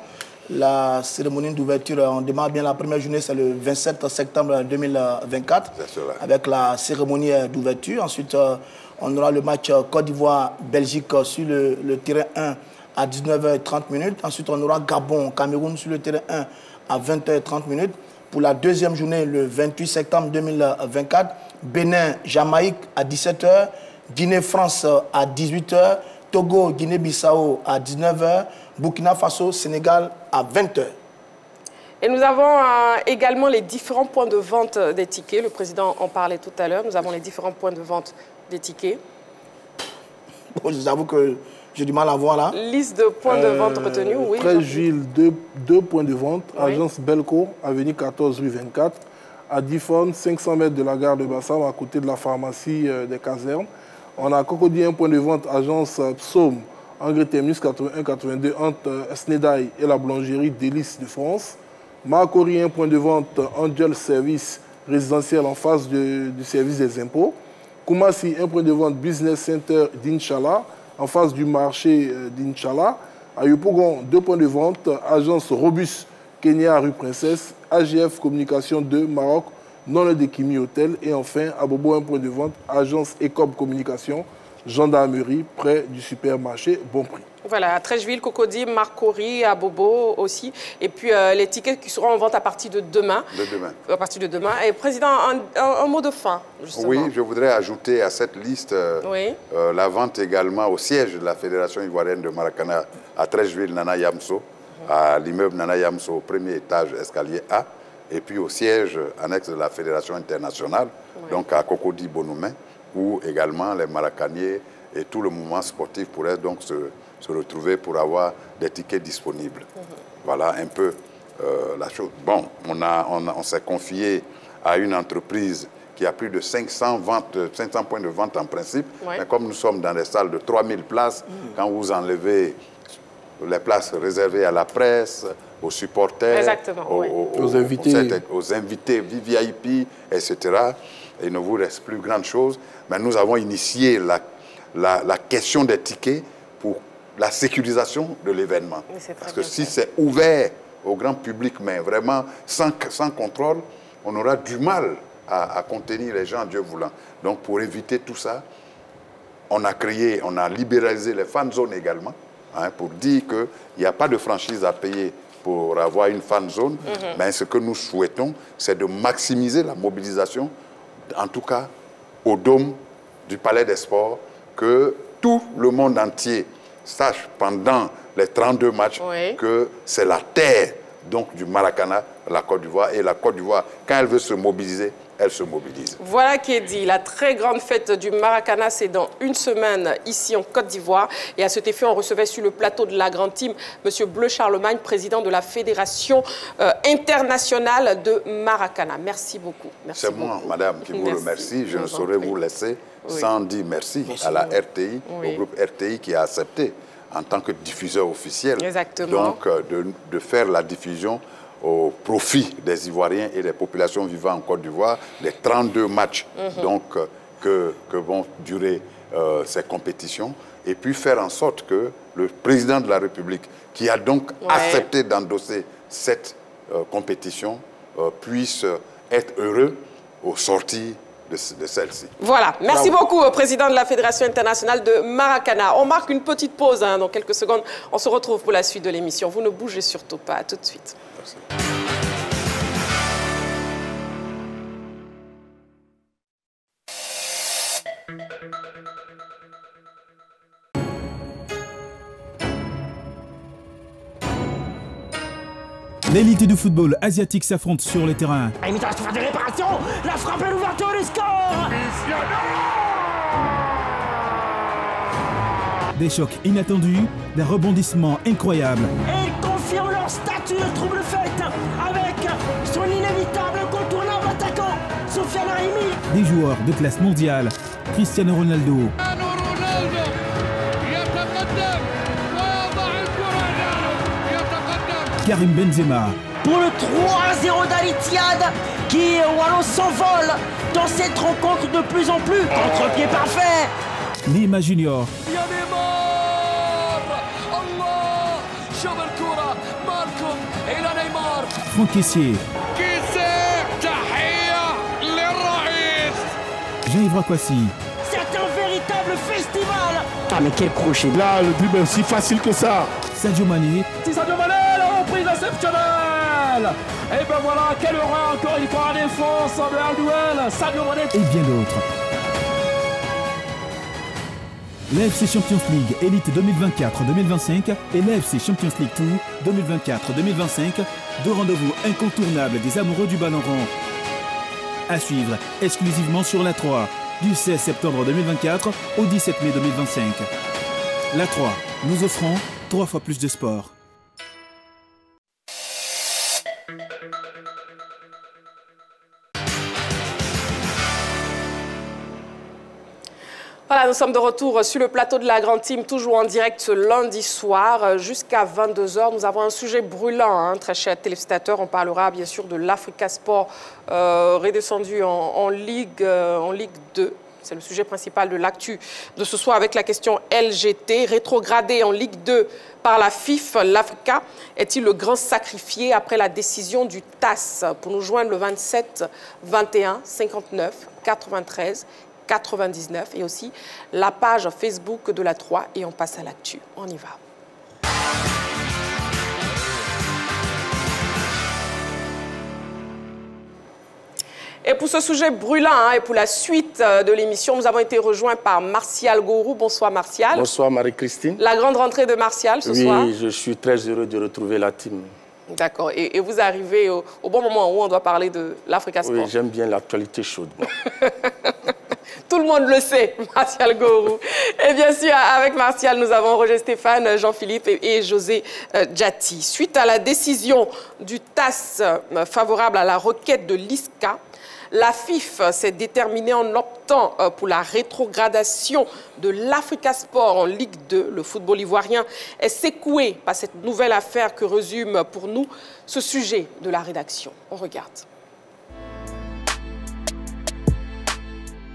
la cérémonie d'ouverture, on démarre bien la première journée, c'est le 27 septembre 2024, avec la cérémonie d'ouverture. Ensuite, on aura le match Côte d'Ivoire-Belgique sur le terrain 1 à 19h30. Ensuite, on aura Gabon-Cameroun sur le terrain 1 à 20h30. Pour la deuxième journée, le 28 septembre 2024, Bénin-Jamaïque à 17h, Guinée-France à 18h, Togo, Guinée-Bissau à 19h, Burkina Faso, Sénégal à 20h. Et nous avons également les différents points de vente des tickets. Le président en parlait tout à l'heure. Nous avons les différents points de vente des tickets? Bon, j'avoue que j'ai du mal à voir là. Liste de points de vente retenus, oui. 13 villes, 2 points de vente. Oui. Agence Belco, avenue 14, rue 24. À Diffon, 500 mètres de la gare de Bassam, à côté de la pharmacie des casernes. On a Cocody, un point de vente, agence Psaume, Engrais Terminus 81-82, entre Snedaï et la boulangerie Délices de France. Makori, un point de vente, Angel Service résidentiel en face du service des impôts. Koumassi, un point de vente, Business Center d'Inch'Allah, en face du marché d'Inch'Allah. À Yopougon, 2 points de vente, agence Robus, Kenya, rue Princesse, AGF Communication 2, Maroc, non de Kimi Hôtel. Et enfin, à Bobo, un point de vente, agence Ecob Communication, gendarmerie, près du supermarché Bon Prix. Voilà, à Trècheville, Cocody, Marcory, à Bobo aussi. Et puis les tickets qui seront en vente à partir de demain. À partir de demain. Et Président, un mot de fin, justement. Oui, je voudrais ajouter à cette liste la vente également au siège de la Fédération ivoirienne de Maracana à Trècheville, Nana Yamso, à l'immeuble Nana Yamso, au premier étage, escalier A, et puis au siège annexe de la Fédération internationale, donc à Cocody Bonoumen, où également les Maracaniers et tout le mouvement sportif pourraient donc se retrouver pour avoir des tickets disponibles. Voilà un peu la chose. Bon, on s'est confié à une entreprise qui a plus de 500 points de vente en principe. Mais comme nous sommes dans des salles de 3000 places, quand vous enlevez les places réservées à la presse, aux supporters, aux invités VIP, etc., il ne vous reste plus grande chose. Mais nous avons initié la question des tickets pour la sécurisation de l'événement. Parce que si c'est ouvert au grand public, mais vraiment sans contrôle, on aura du mal à contenir les gens, Dieu voulant. Donc pour éviter tout ça, on a libéralisé les fan zones également, pour dire qu'il n'y a pas de franchise à payer pour avoir une fan zone. Mais ce que nous souhaitons, c'est de maximiser la mobilisation, en tout cas au dôme du Palais des Sports, que tout le monde entier sache pendant les 32 matchs que c'est la terre donc, du Maracana, la Côte d'Ivoire. Et la Côte d'Ivoire, quand elle veut se mobiliser, elle se mobilise. Voilà qui est dit. La très grande fête du Maracana, c'est dans une semaine ici en Côte d'Ivoire. Et à cet effet, on recevait sur le plateau de la Grande Team M. Bleu Charlemagne, président de la Fédération internationale de Maracana. Merci beaucoup. C'est moi, madame, qui vous remercie. Je ne saurais vous laisser sans dire merci à la RTI, au groupe RTI qui a accepté en tant que diffuseur officiel donc, de faire la diffusion au profit des Ivoiriens et des populations vivant en Côte d'Ivoire, les 32 matchs donc, que vont durer ces compétitions, et puis faire en sorte que le président de la République, qui a donc accepté d'endosser cette compétition, puisse être heureux au sortir de celle-ci. Voilà. Merci beaucoup au président de la Fédération internationale de Maracana. On marque une petite pause dans quelques secondes. On se retrouve pour la suite de l'émission. Vous ne bougez surtout pas. À tout de suite. Merci. L'élite du football asiatique s'affronte sur le terrain. Il reste faire des réparations. La frappe et l'ouverture du score. Des chocs inattendus, des rebondissements incroyables. Et ils confirment leur statut de trouble fête avec son inévitable incontournable attaquant, Sofiane Rahimi. Des joueurs de classe mondiale, Cristiano Ronaldo. Karim Benzema. Pour le 3-0 d'Al-Ittihad qui Wallo s'envole dans cette rencontre de plus en plus. Contre-pied parfait. Neymar Junior. Franck Kessié. Jean-Yves Kwasi. C'est un véritable festival. Ah mais quel crochet. Là, le but est aussi facile que ça. Sadio Mané. Sadio Mané, la reprise exceptionnelle. Et ben voilà, quelle horreur encore une fois en défense de un duel. Sadio Mané. Et bien d'autres. L'AFC Champions League Elite 2024-2025 et l'AFC Champions League 2 2024-2025, deux rendez-vous incontournables des amoureux du ballon rond. À suivre exclusivement sur la 3. du 16 septembre 2024 au 17 mai 2025. La 3, nous offrons 3 fois plus de sport. Voilà, nous sommes de retour sur le plateau de la Grande Team, toujours en direct ce lundi soir jusqu'à 22 h. Nous avons un sujet brûlant, très chers téléspectateurs. On parlera bien sûr de l'Africa Sport redescendu en Ligue 2. C'est le sujet principal de l'actu de ce soir avec la question LGT. Rétrogradé en Ligue 2 par la FIF, l'Africa est-il le grand sacrifié après la décision du TAS? Pour nous joindre le 27 21 59 93 99 et aussi la page Facebook de la 3 et on passe à l'actu. On y va. Et pour ce sujet brûlant et pour la suite de l'émission, nous avons été rejoints par Martial Gourou. Bonsoir Martial. Bonsoir Marie-Christine. La grande rentrée de Martial ce soir. Oui, je suis très heureux de retrouver la team. D'accord. Et vous arrivez au bon moment où on doit parler de l'Africa Sport. Oui, j'aime bien l'actualité chaude. Tout le monde le sait, Martial Gourou. Et bien sûr, avec Martial, nous avons Roger Stéphane, Jean-Philippe et José Djati. Suite à la décision du TAS favorable à la requête de l'ISCA, la FIF s'est déterminée en optant pour la rétrogradation de l'Africa Sport en Ligue 2. Le football ivoirien est secoué par cette nouvelle affaire que résume pour nous ce sujet de la rédaction. On regarde.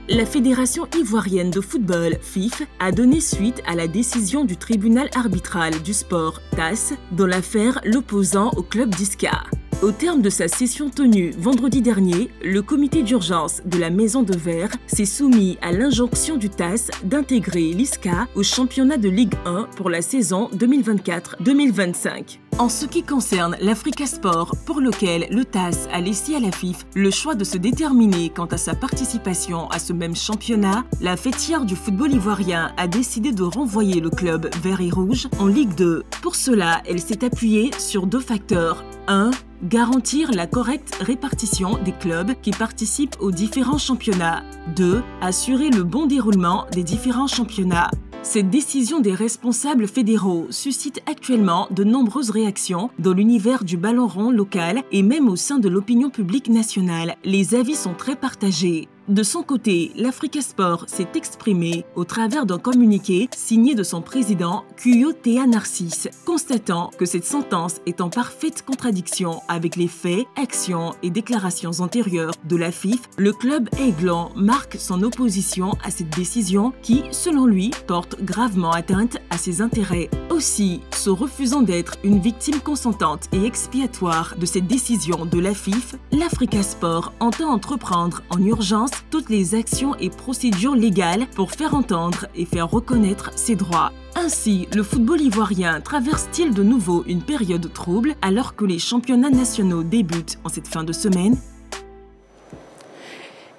La Fédération ivoirienne de football, FIF, a donné suite à la décision du tribunal arbitral du sport, TAS, dans l'affaire l'opposant au club d'ISCA. Au terme de sa session tenue vendredi dernier, le comité d'urgence de la Maison de Verre s'est soumis à l'injonction du TAS d'intégrer l'ISCA au championnat de Ligue 1 pour la saison 2024-2025. En ce qui concerne l'Africa Sport, pour lequel le TAS a laissé à la FIF le choix de se déterminer quant à sa participation à ce même championnat, la fêtière du football ivoirien a décidé de renvoyer le club vert et rouge en Ligue 2. Pour cela, elle s'est appuyée sur 2 facteurs. 1. Garantir la correcte répartition des clubs qui participent aux différents championnats. 2. Assurer le bon déroulement des différents championnats. Cette décision des responsables fédéraux suscite actuellement de nombreuses réactions dans l'univers du ballon rond local et même au sein de l'opinion publique nationale. Les avis sont très partagés. De son côté, l'Africa Sport s'est exprimé au travers d'un communiqué signé de son président Kuyo Théa Narcisse, constatant que cette sentence est en parfaite contradiction avec les faits, actions et déclarations antérieures de la FIF. Le club aiglan marque son opposition à cette décision qui, selon lui, porte gravement atteinte à ses intérêts. Aussi, se refusant d'être une victime consentante et expiatoire de cette décision de la FIF, l'Africa Sport entend entreprendre en urgence toutes les actions et procédures légales pour faire entendre et faire reconnaître ses droits. Ainsi, le football ivoirien traverse-t-il de nouveau une période trouble alors que les championnats nationaux débutent en cette fin de semaine?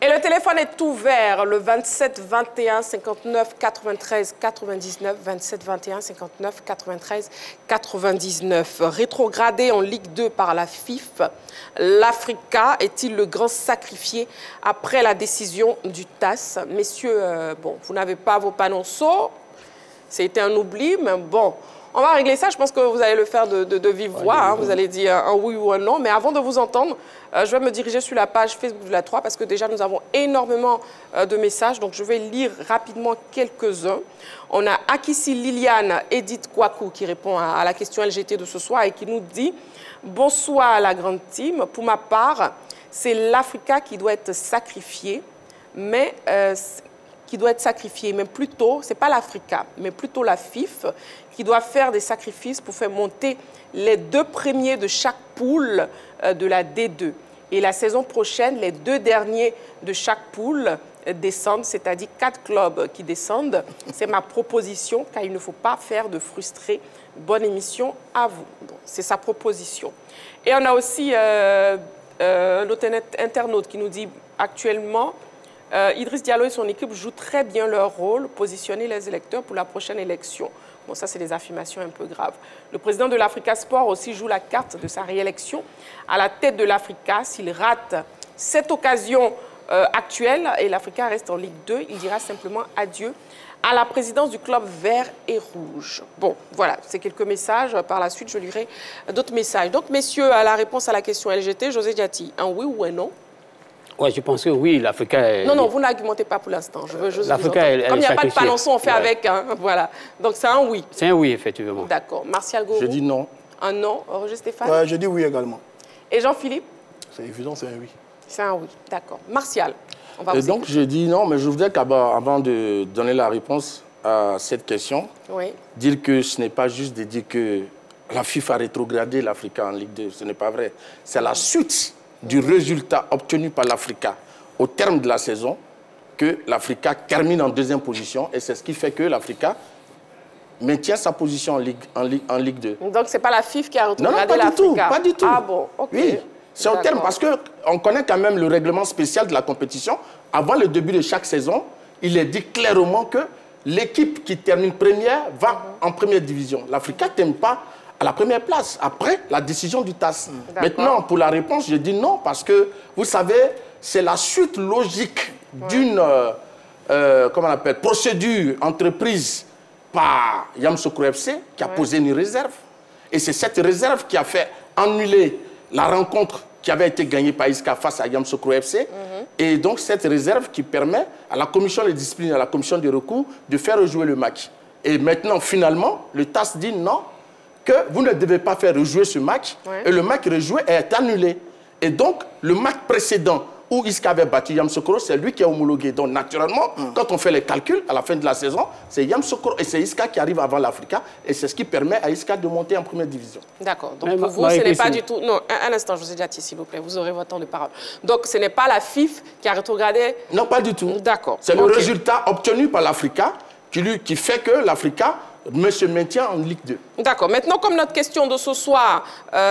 Et le téléphone est ouvert, le 27 21 59 93 99, 27 21 59 93 99. Rétrogradé en Ligue 2 par la FIF, l'Africa est-il le grand sacrifié après la décision du TAS? Messieurs, bon, vous n'avez pas vos panonceaux, c'était un oubli, mais bon, on va régler ça. Je pense que vous allez le faire de vive voix. Vous allez dire un oui ou un non. Mais avant de vous entendre, je vais me diriger sur la page Facebook de la 3 parce que déjà, nous avons énormément de messages. Donc, je vais lire rapidement quelques-uns. On a Akissi Liliane Edith Kwaku qui répond à la question LGT de ce soir et qui nous dit « Bonsoir à la grande team. Pour ma part, c'est l'Africa qui doit être sacrifiée, mais... mais plutôt, ce n'est pas l'Africa, mais plutôt la FIF qui doit faire des sacrifices pour faire monter les 2 premiers de chaque poule de la D2. Et la saison prochaine, les 2 derniers de chaque poule descendent, c'est-à-dire 4 clubs qui descendent. C'est ma proposition, car il ne faut pas faire de frustrés. Bonne émission à vous. Bon, c'est sa proposition. Et on a aussi notre internaute qui nous dit actuellement... Idriss Diallo et son équipe jouent très bien leur rôle, positionner les électeurs pour la prochaine élection. Bon, ça, c'est des affirmations un peu graves. Le président de l'Africa Sport aussi joue la carte de sa réélection à la tête de l'Africa. S'il rate cette occasion actuelle et l'Africa reste en Ligue 2. Il dira simplement adieu à la présidence du club vert et rouge. Bon, voilà, c'est quelques messages. Par la suite, je lirai d'autres messages. Donc, messieurs, à la réponse à la question LGT, José Diati, un oui ou un non? Oui, je pense que oui, l'Africa est... Non, vous n'argumentez pas pour l'instant. Je veux juste l'Africa, comme il n'y a pas de palançon, on fait avec. Hein, voilà. Donc, c'est un oui. C'est un oui, effectivement. D'accord. Martial Gourou? Je dis non. Un non. Roger Stéphane? Je dis oui également. Et Jean-Philippe? C'est évident, c'est un oui. C'est un oui. D'accord. Martial, on va vous donc, je dis non, mais je voudrais qu'avant de donner la réponse à cette question, dire que ce n'est pas juste de dire que la FIFA a rétrogradé l'Africa en Ligue 2. Ce n'est pas vrai. C'est la suite du résultat obtenu par l'Africa au terme de la saison que l'Africa termine en deuxième position. Et c'est ce qui fait que l'Africa maintient sa position en Ligue 2. Donc, ce n'est pas la FIFA qui a rétrogradé l'Africa? Non, pas du tout. Ah bon, ok. Oui, c'est au terme parce qu'on connaît quand même le règlement spécial de la compétition. Avant le début de chaque saison, il est dit clairement que l'équipe qui termine première va en première division. L'Africa ne termine pas à la première place, après la décision du TAS. Maintenant, pour la réponse, je dis non, parce que, vous savez, c'est la suite logique d'une comment on appelle, procédure entreprise par Yamoussoukro FC, qui a posé une réserve. Et c'est cette réserve qui a fait annuler la rencontre qui avait été gagnée par Isca face à Yamoussoukro FC. Et donc, cette réserve qui permet à la commission de discipline et à la commission de recours de faire rejouer le match. Et maintenant, finalement, le TAS dit non, que vous ne devez pas faire rejouer ce match. Et le match rejoué est annulé. Et donc, le match précédent où Isca avait battu Yamoussoukro, c'est lui qui a homologué. Donc, naturellement, quand on fait les calculs à la fin de la saison, c'est Yamoussoukro et c'est Isca qui arrive avant l'Africa. Et c'est ce qui permet à Isca de monter en première division. D'accord. Donc, pour vous, ce n'est pas du tout... Non, un instant, José Diati, s'il vous plaît. Vous aurez votre temps de parole. Donc, ce n'est pas la FIFA qui a rétrogradé... Non, pas du tout. D'accord. C'est le résultat obtenu par l'Africa qui fait que l'Africa se maintient en Ligue 2. D'accord. Maintenant, comme notre question de ce soir,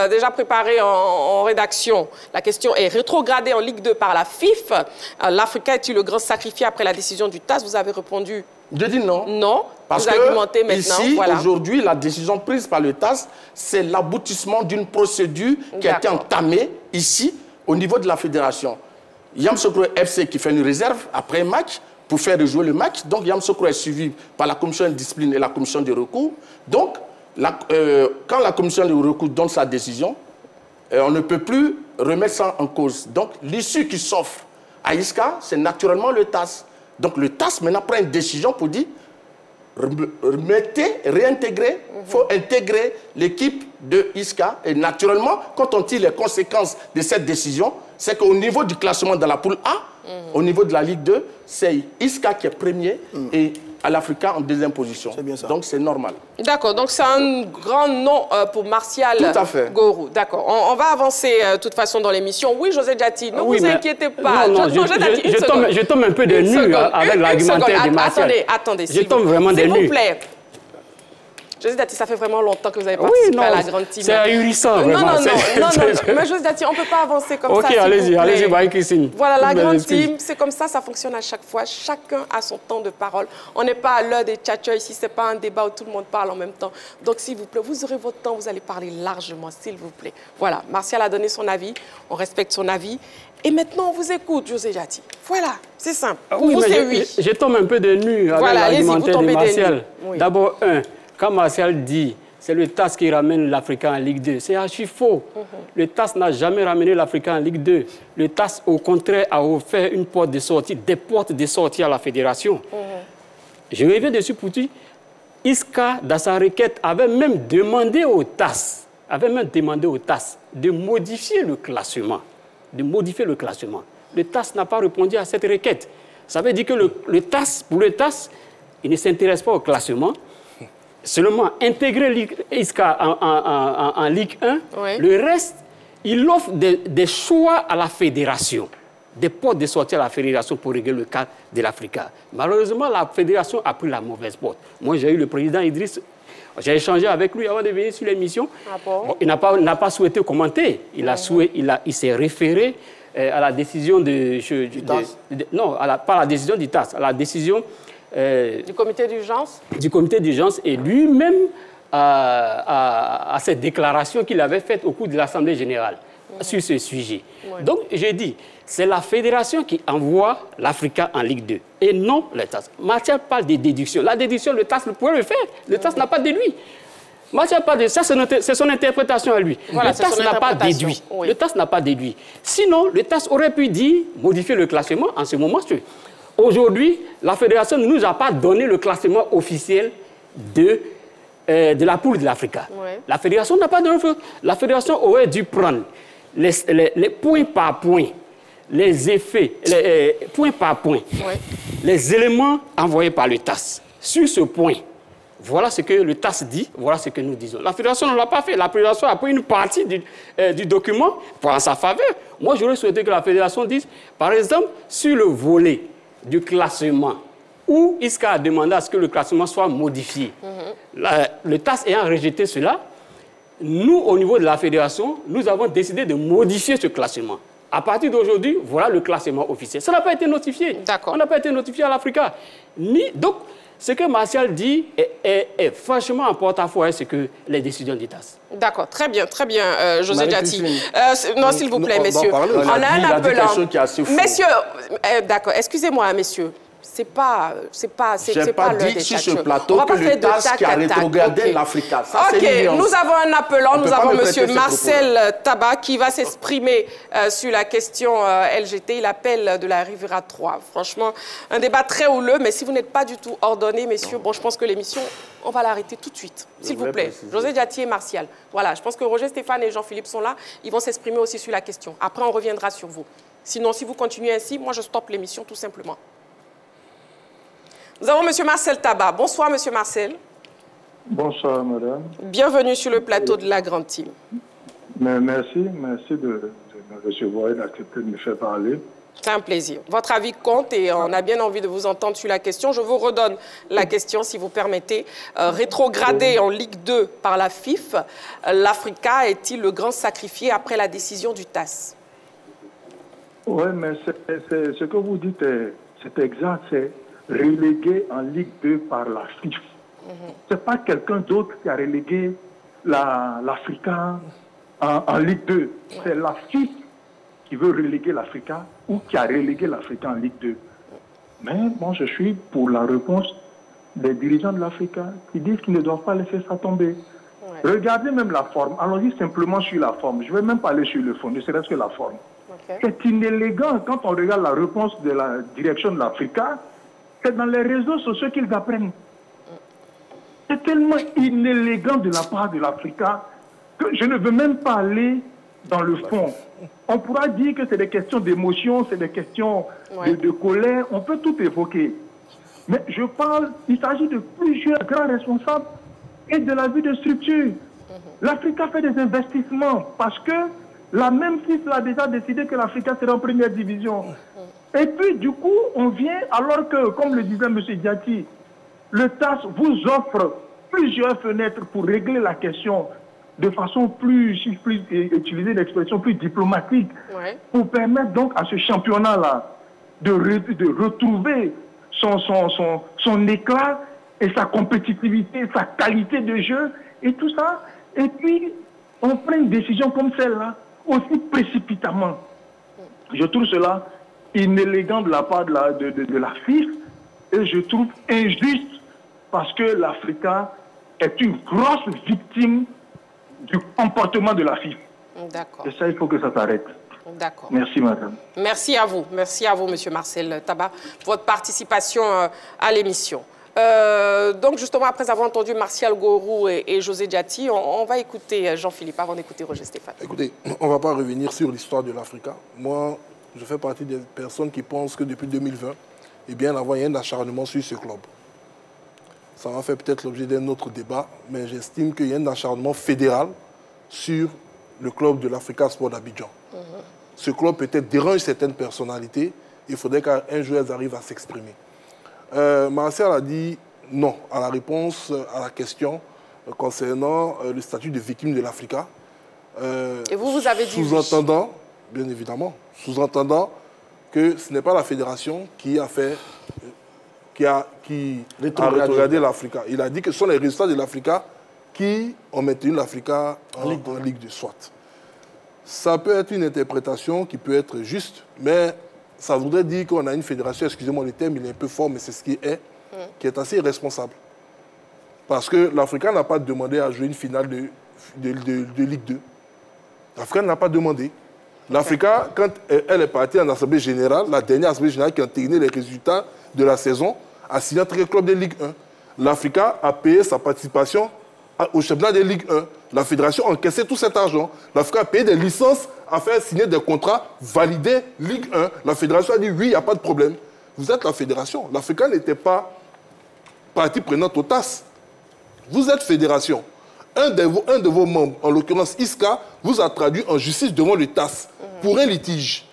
déjà préparée en rédaction, la question est rétrogradée en Ligue 2 par la FIFA. L'Africa est-il le grand sacrifié après la décision du TAS? Vous avez répondu... Je dis non. Non. Parce vous argumentez maintenant. Ici, aujourd'hui, la décision prise par le TAS, c'est l'aboutissement d'une procédure qui a été entamée ici, au niveau de la fédération. Yamoussoukro FC qui fait une réserve après un match, pour faire rejouer le match. Donc, Yamoussoukro est suivi par la commission de discipline et la commission de recours. Donc, quand la commission de recours donne sa décision, on ne peut plus remettre ça en cause. Donc, l'issue qui s'offre à Isca, c'est naturellement le TAS. Donc, le TAS maintenant prend une décision pour dire réintégrer, il faut intégrer l'équipe de Isca. Et naturellement, quand on tire les conséquences de cette décision, c'est qu'au niveau du classement dans la poule A, au niveau de la Ligue 2, c'est Isca qui est premier et à l'Africa en deuxième position. C'est bien ça. Donc c'est normal. D'accord, donc c'est un grand nom pour Martial Gourou. D'accord, on va avancer de toute façon dans l'émission. Oui, José Diati, ne vous inquiétez pas. Je tombe un peu de nu avec l'argumentaire de Martial. Attendez, je tombe vraiment de nu. S'il vous plaît. José Diati, ça fait vraiment longtemps que vous avez participé à la grande team. C'est ahurissant, vraiment. Non, mais José Diati, on ne peut pas avancer comme ça. Ok, allez-y, Marie-Christine. Voilà, la grande team, c'est comme ça fonctionne à chaque fois. Chacun a son temps de parole. On n'est pas à l'heure des tchatchers ici, ce n'est pas un débat où tout le monde parle en même temps. Donc, s'il vous plaît, vous aurez votre temps, vous allez parler largement, s'il vous plaît. Voilà, Martial a donné son avis, on respecte son avis. Et maintenant, on vous écoute, José Diati. Voilà, c'est simple. Oui, mais je tombe un peu de nu avec l'argumentaire de Martial. D'abord, quand Martial dit c'est le TAS qui ramène l'Africa en Ligue 2, c'est archi faux. Le TAS n'a jamais ramené l'Africa en Ligue 2. Le TAS, au contraire, a offert une porte de sortie, des portes de sortie à la fédération. Je reviens dessus pour dire, Isca, dans sa requête, avait même demandé au TAS de modifier le classement. Le TAS n'a pas répondu à cette requête. Ça veut dire que pour le TAS, il ne s'intéresse pas au classement. Seulement intégrer Isca en Ligue 1, le reste, il offre des choix à la fédération, des portes de sortie à la fédération pour régler le cas de l'Africa. Malheureusement, la fédération a pris la mauvaise porte. Moi, j'ai eu le président Idriss, j'ai échangé avec lui avant de venir sur l'émission. Il n'a pas souhaité commenter. Il s'est référé à la décision non, pas à la décision du TAS, à la décision... du comité d'urgence? Du comité d'urgence, et lui-même à cette déclaration qu'il avait faite au cours de l'Assemblée générale. sur ce sujet. Donc, j'ai dit, c'est la fédération qui envoie l'Africa en Ligue 2 et non le TAS. Mathieu parle de déduction. La déduction, le TAS pourrait le faire. Le TAS n'a pas déduit. Mathieu parle de ça, c'est son interprétation à lui. Voilà, le TAS n'a pas déduit. Oui. Le TAS n'a pas déduit. Sinon, le TAS aurait pu dire, modifier le classement en ce moment. Aujourd'hui, la fédération ne nous a pas donné le classement officiel de la poule de l'Africa. La fédération n'a pas donné. La fédération aurait dû prendre les points par point, les effets, point par point, les éléments envoyés par le TAS. Sur ce point, voilà ce que le TAS dit, voilà ce que nous disons. La fédération ne l'a pas fait. La fédération a pris une partie du document pour en sa faveur. Moi, j'aurais souhaité que la fédération dise, par exemple, sur le volet du classement, où ISCA a demandé à ce que le classement soit modifié. Le TAS ayant rejeté cela, nous, au niveau de la fédération, nous avons décidé de modifier ce classement. À partir d'aujourd'hui, voilà le classement officiel. Ça n'a pas été notifié. On n'a pas été notifié à l'Africa. Donc, ce que Martial dit est franchement en porte-à-faux avec ce que les décisions du TAS. D'accord, très bien, José Diatty. Non, s'il vous plaît, messieurs. On a un appelant. Messieurs, d'accord, excusez-moi, messieurs. C'est pas dit sur ce plateau que le TAS qui a rétrogradé l'Africa. Ok, nous avons un appelant, nous avons M. Marcel Taba qui va s'exprimer sur la question LGT. Il appelle de la Riviera 3. Franchement, un débat très houleux, mais si vous n'êtes pas du tout ordonnés, messieurs, bon, je pense que l'émission, on va l'arrêter tout de suite, s'il vous plaît. José Diatty et Martial. Voilà, je pense que Roger Stéphane et Jean-Philippe sont là. Ils vont s'exprimer aussi sur la question. Après, on reviendra sur vous. Sinon, si vous continuez ainsi, moi, je stoppe l'émission tout simplement. Nous avons M. Marcel Taba. Bonsoir, M. Marcel. Bonsoir, madame. Bienvenue sur le plateau de la Grande Team. Merci de me recevoir et d'accepter de me faire parler. C'est un plaisir. Votre avis compte et on a bien envie de vous entendre sur la question. Je vous redonne la question, si vous permettez. Rétrogradé en Ligue 2 par la FIF, l'Africa est-il le grand sacrifié après la décision du TAS? Oui, mais ce que vous dites, c'est exact. C'est relégué en Ligue 2 par la FIF. Ce n'est pas quelqu'un d'autre qui a relégué l'Africa en Ligue 2. C'est la FIF qui veut reléguer l'Africa ou qui a relégué l'Africa en Ligue 2. Mais bon, je suis pour la réponse des dirigeants de l'Africa qui disent qu'ils ne doivent pas laisser ça tomber. Regardez même la forme. Allons-y simplement sur la forme. Je ne vais même pas aller sur le fond, ne serait-ce que la forme. C'est inélégant quand on regarde la réponse de la direction de l'Africa. C'est dans les réseaux sociaux qu'ils apprennent. C'est tellement inélégant de la part de l'Africa que je ne veux même pas aller dans le fond. On pourra dire que c'est des questions d'émotion, c'est des questions de colère, on peut tout évoquer. Mais je parle, il s'agit de plusieurs grands responsables et de la vie de structure. L'Africa fait des investissements parce que la même FIF a déjà décidé que l'Africa sera en première division. Et puis, du coup, on vient, alors que, comme le disait M. Diatty, le TAS vous offre plusieurs fenêtres pour régler la question de façon plus utiliser l'expression plus diplomatique, pour permettre donc à ce championnat-là de retrouver son éclat et sa compétitivité, sa qualité de jeu et tout ça. Et puis, on prend une décision comme celle-là, aussi précipitamment. Je trouve cela inélégant de la part de la FIF et je trouve injuste parce que l'Africa est une grosse victime du comportement de la FIF. D'accord. Et ça, il faut que ça s'arrête. D'accord. Merci, madame. Merci à vous, monsieur Marcel Taba, pour votre participation à l'émission. Donc, justement, après avoir entendu Martial Gorou et José Diatty, on va écouter Jean-Philippe avant d'écouter Roger Stéphane. Écoutez, on ne va pas revenir sur l'histoire de l'Africa. Moi, je fais partie des personnes qui pensent que depuis 2020, eh bien, il y a un acharnement sur ce club. Ça va faire peut-être l'objet d'un autre débat, mais j'estime qu'il y a un acharnement fédéral sur le club de l'Africa Sport d'Abidjan. Ce club peut-être dérange certaines personnalités. Il faudrait qu'un jour, elles arrivent à s'exprimer. Martial a dit non à la réponse à la question concernant le statut de victime de l'Africa. Et vous avez dit sous-entendant, bien évidemment, sous-entendant que ce n'est pas la fédération qui a rétrogradé l'Africa. Il a dit que ce sont les résultats de l'Africa qui ont maintenu l'Africa en Ligue 2, soit. Ça peut être une interprétation qui peut être juste, mais ça voudrait dire qu'on a une fédération, excusez-moi le terme, il est un peu fort, mais c'est ce qui est assez irresponsable. Parce que l'Africain n'a pas demandé à jouer une finale de Ligue 2. L'Africain n'a pas demandé. L'Africain, quand elle est partie en Assemblée Générale, la dernière Assemblée Générale qui a entériné les résultats de la saison, a signé un club de Ligue 1. L'Africain a payé sa participation au championnat de Ligue 1. La fédération a encaissé tout cet argent. L'Africain a payé des licences, a fait signer des contrats validés Ligue 1. La fédération a dit oui, il n'y a pas de problème. Vous êtes la fédération. L'Africain n'était pas partie prenante au TAS. Vous êtes fédération. Un de vos membres, en l'occurrence Isca, vous a traduit en justice devant le TAS pour un litige.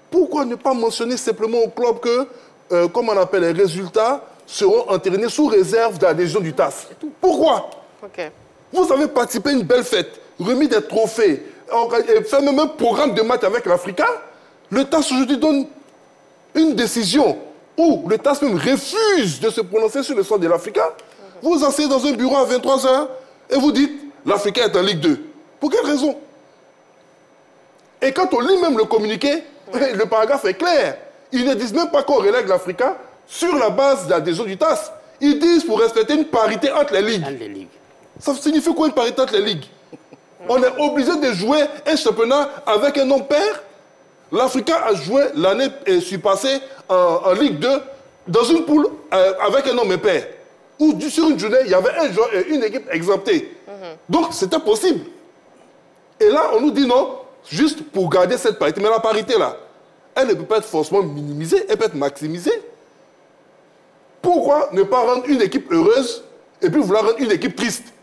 Pourquoi ne pas mentionner simplement au club que, comme on appelle, les résultats seront entérinés sous réserve de l'adhésion du TAS? Pourquoi? Vous avez participé à une belle fête, remis des trophées, fait même un programme de match avec l'Africa. Le TAS aujourd'hui donne une décision où le TAS même refuse de se prononcer sur le sort de l'Africa. Vous vous asseyez dans un bureau à 23 h et vous dites l'Africa est en Ligue 2. Pour quelle raison? Et quand on lit même le communiqué, le paragraphe est clair. Ils ne disent même pas qu'on relègue l'Africa sur la base de l'adhésion du TAS. Ils disent pour respecter une parité entre les ligues. Ça signifie quoi une parité entre les ligues? On est obligé de jouer un championnat avec un nom pair. L'Africa a joué l'année surpassée en Ligue 2 dans une poule avec un nom impair. Où sur une journée, il y avait un joueur et une équipe exemptée. Donc c'était possible. Et là, on nous dit non, juste pour garder cette parité. Mais la parité là, elle ne peut pas être forcément minimisée, elle peut être maximisée. Pourquoi ne pas rendre une équipe heureuse et puis vouloir rendre une équipe triste?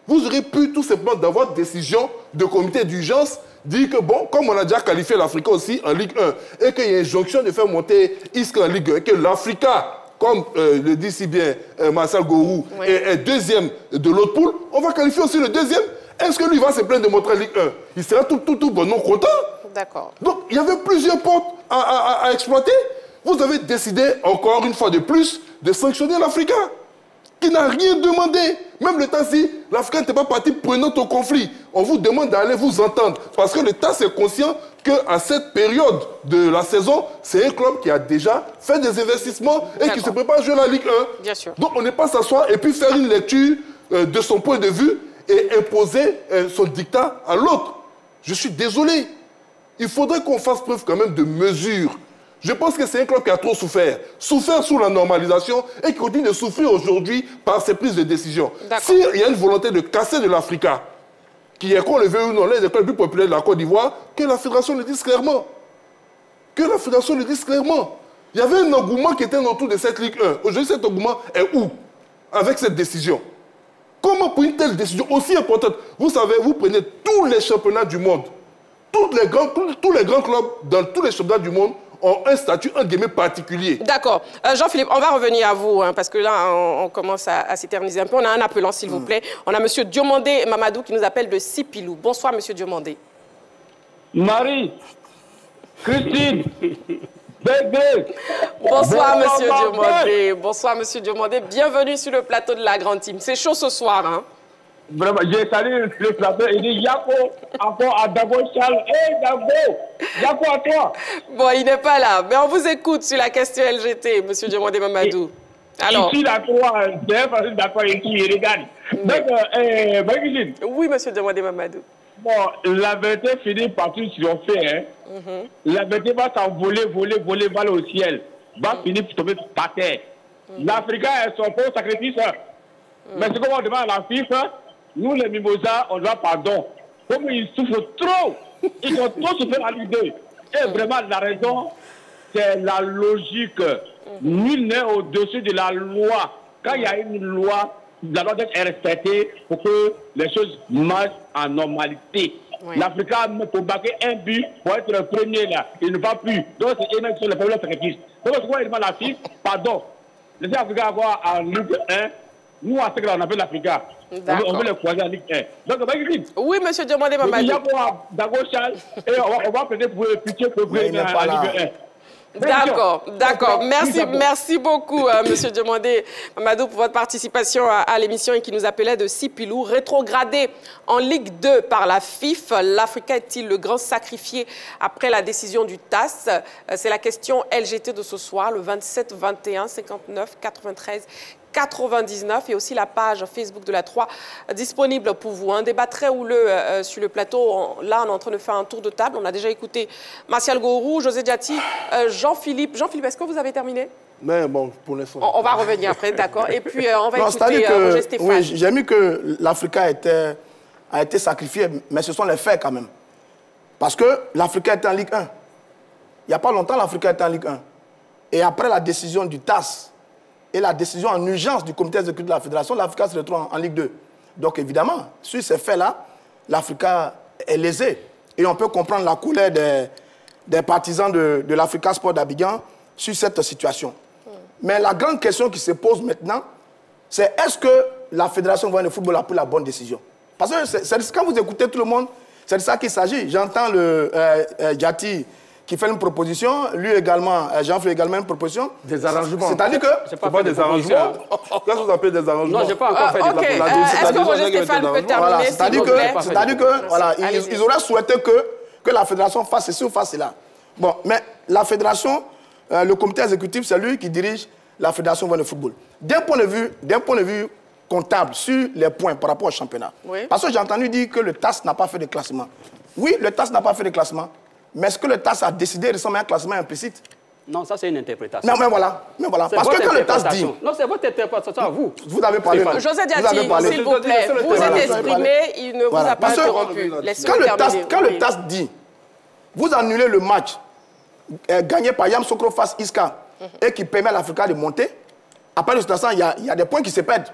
Vous aurez pu tout simplement d'avoir décision de comité d'urgence, dire que bon, comme on a déjà qualifié l'Africa aussi en Ligue 1 et qu'il y a une injonction de faire monter Isca en Ligue 1, que l'Africa, comme le dit si bien Marcel Gourou, est deuxième de l'autre poule, on va qualifier aussi le deuxième. Est-ce que lui va se plaindre de montrer en Ligue 1? Il sera tout bonnement content. D'accord. Donc, il y avait plusieurs portes à exploiter. Vous avez décidé, encore une fois de plus, de sanctionner l'Africa, qui n'a rien demandé. Même le TAS, l'Africain n'était pas partie prenante au conflit. On vous demande d'aller vous entendre. Parce que le TAS est conscient qu'à cette période de la saison, c'est un club qui a déjà fait des investissements et qui se prépare à jouer la Ligue 1. Bien sûr. Donc on n'est pas s'asseoir et puis faire une lecture de son point de vue et imposer son dictat à l'autre. Je suis désolé. Il faudrait qu'on fasse preuve quand même de mesure. Je pense que c'est un club qui a trop souffert. Souffert sous la normalisation et qui continue de souffrir aujourd'hui par ses prises de décision. S'il y a une volonté de casser de l'Africa, qui est, qu'on le veut ou non, l'un des clubs plus populaires de la Côte d'Ivoire, que la fédération le dise clairement. Que la fédération le dise clairement. Il y avait un engouement qui était autour de cette Ligue 1. Aujourd'hui, cet engouement est où? Avec cette décision. Comment pour une telle décision aussi importante? Vous savez, vous prenez tous les championnats du monde. Tous les grands clubs dans tous les championnats du monde ont un statut, un guillemets, particulier. D'accord. Jean-Philippe, on va revenir à vous, hein, parce que là, on commence à s'éterniser un peu. On a un appelant, s'il vous plaît. On a M. Diomandé Mamadou qui nous appelle de Sipilou. Bonsoir, M. Diomandé. Marie, Christine, Bébé. Bonsoir, M. Diomandé. Bonsoir, M. Diomandé. Bienvenue sur le plateau de la Grande Team. C'est chaud ce soir, hein? Vraiment, j'ai salué le plateau et dit Yako, encore à Dago Charles. Hé, Dago, Yako à toi. Bon, il n'est pas là, mais on vous écoute sur la question LGT, M. Diomandé Mamadou. Alors. Ici, d'accord, c'est facile d'accord avec qui il regarde. Donc, Marie-Christine. Oui, M. Diomandé Mamadou. Bon, la vérité finit par tout triompher. Hein. La vérité va s'envoler, voler au ciel. Va finir par tomber par terre. L'Africain est son propre sacrifice. Mais ce qu'on demande à la FIFA, nous les mimosas, on doit pardon. Comme ils souffrent trop, ils ont trop souffert à l'idée. Et vraiment, la raison, c'est la logique. Nul n'est au-dessus de la loi. Quand il y a une loi, la loi doit être respectée pour que les choses marchent en normalité. Oui. L'Africain, pour marquer un but, pour être le premier là, il ne va plus. Donc, c'est eux-mêmes qui sont les premiers sacrifices. Donc, c'est quoi il demande à la FIFA? Pardon. Laissez l'Africain avoir en Ligue 1. Nous, à ce que là, on appelle l'Africa. On veut les croiser en Ligue 1. Donc, oui, M. Diomandé Mamadou. Il y a Dago Charles et on va peut-être pour pitié pour en Ligue 1. D'accord. Merci beaucoup, Monsieur Diomandé Mamadou, pour votre participation à l'émission et qui nous appelait de Sipilou. Rétrogradé en Ligue 2 par la FIF, l'Africa est-il le grand sacrifié après la décision du TAS? C'est la question LGT de ce soir, le 27 21 59 93 99 et aussi la page Facebook de la 3 disponible pour vous. Un débat très houleux sur le plateau. Là, on est en train de faire un tour de table. On a déjà écouté Martial Gorou, José Diati, Jean-Philippe. Jean-Philippe, est-ce que vous avez terminé? Mais bon, pour l'instant. On va revenir après, d'accord. Et puis, on va écouter Roger Stéphane. Oui, j'ai mis que l'Africa a été sacrifié, mais ce sont les faits quand même. Parce que l'Africa était en Ligue 1. Il n'y a pas longtemps, l'Africa était en Ligue 1. Et après la décision du TAS, et la décision en urgence du comité exécutif de la Fédération, l'Africa se retrouve en Ligue 2. Donc évidemment, sur ces faits-là, l'Africa est lésée. Et on peut comprendre la colère des partisans de l'Africa Sport d'Abidjan sur cette situation. Mais la grande question qui se pose maintenant, c'est est-ce que la Fédération de football a pris la bonne décision? Parce que quand vous écoutez tout le monde, c'est de ça qu'il s'agit. J'entends le Diati qui fait une proposition, lui également, Jean-Philippe également une proposition. Des arrangements. C'est-à-dire que... C'est pas des arrangements. Qu'est-ce que vous appelez des arrangements? Non, je n'ai pas encore fait des arrangements. Est-ce que Roger Stéphane peut terminer, s'il vous plaît? C'est-à-dire que, voilà, ils auraient souhaité que la fédération fasse ceci ou fasse cela. Bon, mais la fédération, le comité exécutif, c'est lui qui dirige la fédération de football. D'un point de vue comptable, sur les points par rapport au championnat. Oui. Parce que j'ai entendu dire que le TAS n'a pas fait de classement. Oui, le TAS n'a pas fait de classement. Mais est-ce que le TAS a décidé ressemble à un classement implicite? Non, ça c'est une interprétation. Non, mais voilà. Parce que quand le TAS dit... Non, c'est votre interprétation à vous. Vous avez parlé. José Diati, s'il vous plaît, vous êtes exprimé, il ne vous a pas interrompu. Quand le TAS dit, vous annulez le match gagné par Yamoussoukro face Iska et qui permet à l'Africa de monter, après le situation, il y a des points qui se perdent.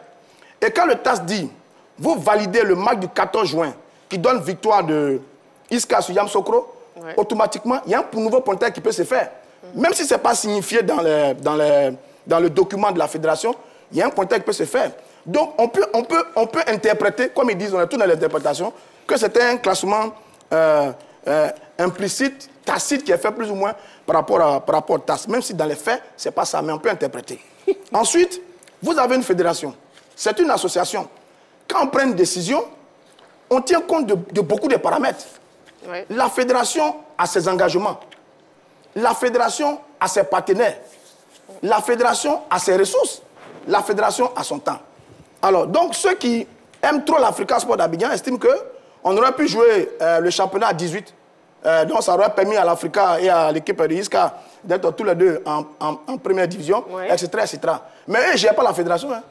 Et quand le TAS dit, vous validez le match du 14 juin qui donne victoire de Iska sur Yamoussoukro, automatiquement, il y a un nouveau pointage qui peut se faire. Même si ce n'est pas signifié dans le document de la fédération, il y a un pointage qui peut se faire. Donc, on peut interpréter, comme ils disent, on est tout dans l'interprétation, que c'était un classement implicite, tacite, qui est fait plus ou moins par rapport au TAS. Même si dans les faits, ce n'est pas ça, mais on peut interpréter. Ensuite, vous avez une fédération. C'est une association. Quand on prend une décision, on tient compte de beaucoup de paramètres. Oui. La fédération a ses engagements. La fédération a ses partenaires. La fédération a ses ressources. La fédération a son temps. Alors, donc, ceux qui aiment trop l'Africa Sport d'Abidjan estiment qu'on aurait pu jouer le championnat à 18. Donc, ça aurait permis à l'Africa et à l'équipe de Iska d'être tous les deux en première division, oui, etc., etc. Mais eux, ils ne gèrent pas la fédération. Hein.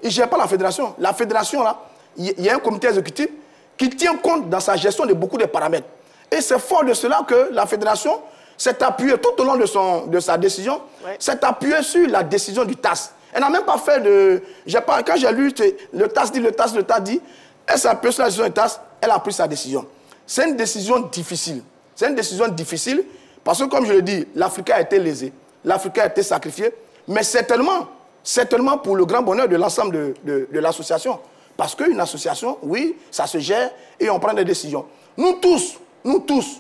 Ils ne gèrent pas la fédération. La fédération, là, il y a un comité exécutif qui tient compte dans sa gestion de beaucoup de paramètres. Et c'est fort de cela que la fédération s'est appuyée tout au long de sa décision, ouais, s'est appuyée sur la décision du TAS. Elle n'a même pas fait de... Quand j'ai lu, le TAS dit, elle s'est appuyée sur la décision du TAS, elle a pris sa décision. C'est une décision difficile. C'est une décision difficile parce que, comme je le dis, l'Africa a été lésée, l'Africa a été sacrifiée, mais certainement pour le grand bonheur de l'ensemble de l'association. Parce qu'une association, oui, ça se gère et on prend des décisions. Nous tous,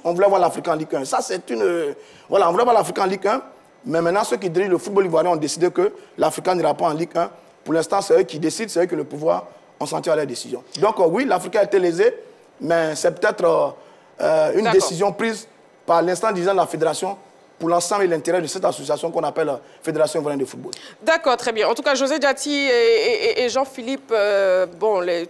on voulait voir l'Afrique en Ligue 1. Ça, c'est une... Voilà, on voulait voir l'Afrique en Ligue 1, mais maintenant, ceux qui dirigent le football ivoirien ont décidé que l'Afrique n'ira pas en Ligue 1. Pour l'instant, c'est eux qui décident, c'est eux qui ont le pouvoir, on s'en tient à leurs décisions. Donc, oui, l'Afrique a été lésée, mais c'est peut-être une décision prise par l'instant dirigeant de la fédération pour l'ensemble et l'intérêt de cette association qu'on appelle Fédération ivoirienne de football. D'accord, très bien. En tout cas, José Diati et Jean-Philippe,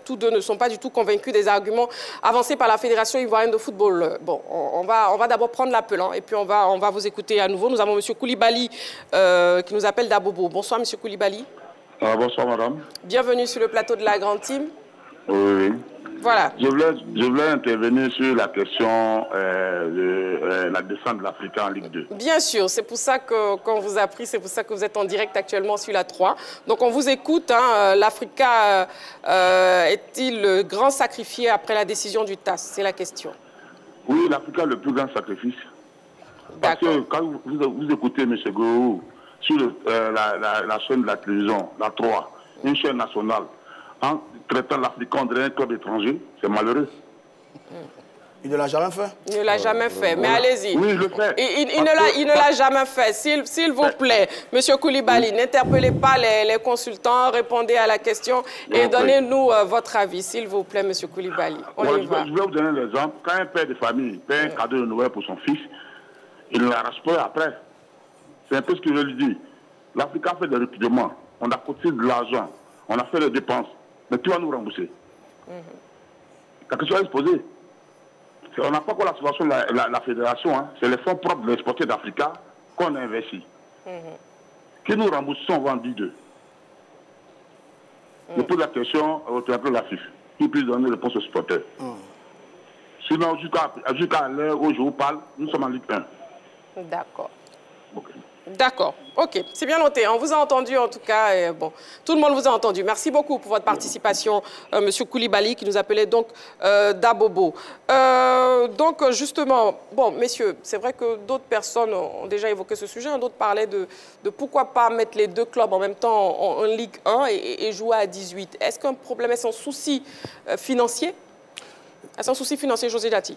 tous deux ne sont pas du tout convaincus des arguments avancés par la Fédération ivoirienne de football. Bon, on va d'abord prendre l'appel, hein, et puis on va vous écouter à nouveau. Nous avons M. Koulibaly qui nous appelle d'Abobo. Bonsoir, M. Koulibaly. Bonsoir, madame. Bienvenue sur le plateau de la Grande Team. Oui. Voilà. Je voulais intervenir sur la question de la descente de l'Africa en Ligue 2. Bien sûr, c'est pour ça qu'on vous a pris, c'est pour ça que vous êtes en direct actuellement sur la 3. Donc on vous écoute, hein, l'Africa est-il le grand sacrifié après la décision du TAS? C'est la question. Oui, l'Africa est le plus grand sacrifice. Parce que quand vous écoutez M. Gourou sur la chaîne de la télévision, la 3, une chaîne nationale, en traitant l'Afrique en un club étranger, c'est malheureux. Il ne l'a jamais fait. Il ne l'a jamais fait, mais allez-y. Oui, il le fait. Il ne l'a jamais fait. S'il vous plaît, Monsieur Koulibaly, n'interpellez pas les consultants, répondez à la question et donnez-nous votre avis, s'il vous plaît, Monsieur Koulibaly. On y va. Je vais vous donner l'exemple. Quand un père de famille paie un cadeau de Noël pour son fils, il ne l'arrache pas après. C'est un peu ce que je lui dis. L'Afrique a fait des recrutements. On a cotisé de l'argent. On a fait des dépenses. Mais tu vas nous rembourser. La question est posée. On n'a pas encore la subvention de la fédération, hein. C'est les fonds propres des sportifs d'Africa qu'on a investis. Qui nous remboursons, on va en dire d'eux. Je pose la question au théâtre de la FIFA, qui puisse donner réponse aux supporters. Sinon, jusqu'à l'heure où je vous parle, nous sommes en Ligue 1. D'accord. D'accord, ok, c'est bien noté. On vous a entendu en tout cas, et bon, tout le monde vous a entendu. Merci beaucoup pour votre participation, Monsieur Koulibaly, qui nous appelait donc Dabobo. Donc justement, bon, messieurs, c'est vrai que d'autres personnes ont déjà évoqué ce sujet, d'autres parlaient de pourquoi pas mettre les deux clubs en même temps en Ligue 1 et jouer à 18. Est-ce qu'un problème, est-ce un souci financier? Est-ce un souci financier, José Diaty?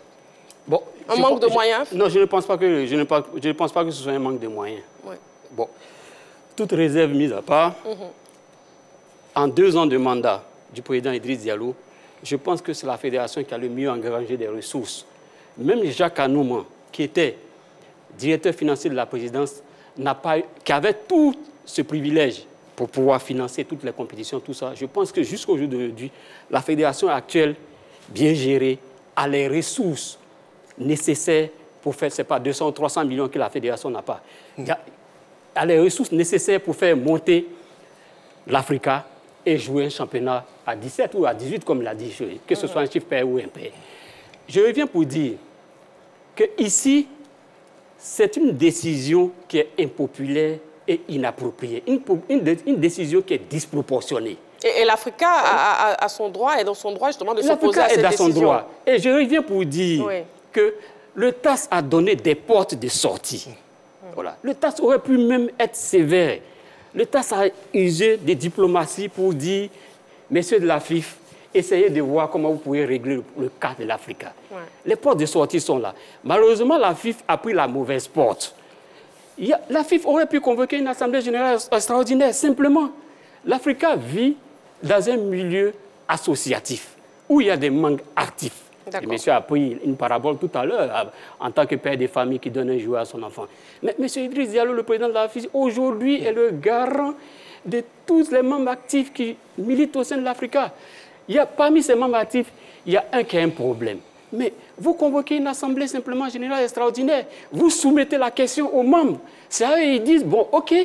Bon, un manque de moyens? Non, je ne pense pas que ce soit un manque de moyens. Oui. Bon, toute réserve mise à part, en 2 ans de mandat du président Idriss Diallo, je pense que c'est la fédération qui a le mieux engrangé des ressources. Même Jacques Anouma, qui était directeur financier de la présidence, qui avait tout ce privilège pour pouvoir financer toutes les compétitions, tout ça. Je pense que jusqu'au jour d'aujourd'hui, la fédération actuelle, bien gérée, a les ressources nécessaires pour faire, c'est pas 200 ou 300 millions que la fédération n'a pas. Il y a les ressources nécessaires pour faire monter l'Africa et jouer un championnat à 17 ou à 18, comme l'a dit, que ce soit un chiffre pair ou impair. Je reviens pour dire que ici, c'est une décision qui est impopulaire et inappropriée. Une décision qui est disproportionnée. Et l'Africa a son droit, est dans son droit justement de s'opposer à cette décision. L'Africa est dans son droit. Et je reviens pour dire que le TAS a donné des portes de sortie. Voilà. Le TAS aurait pu même être sévère. Le TAS a usé des diplomaties pour dire, messieurs de la FIFA, essayez de voir comment vous pouvez régler le cas de l'Africa. Les portes de sortie sont là. Malheureusement, la FIFA a pris la mauvaise porte. La FIFA aurait pu convoquer une assemblée générale extraordinaire, simplement. L'Africa vit dans un milieu associatif, où il y a des manques actifs. Le monsieur a pris une parabole tout à l'heure, en tant que père de famille qui donne un jouet à son enfant. Mais M. Idriss Diallo, le président de la FIFA, aujourd'hui est le garant de tous les membres actifs qui militent au sein de l'Africa. Parmi ces membres actifs, il y a un qui a un problème. Mais vous convoquez une assemblée simplement générale extraordinaire, vous soumettez la question aux membres. C'est à eux, ils disent, bon, OK,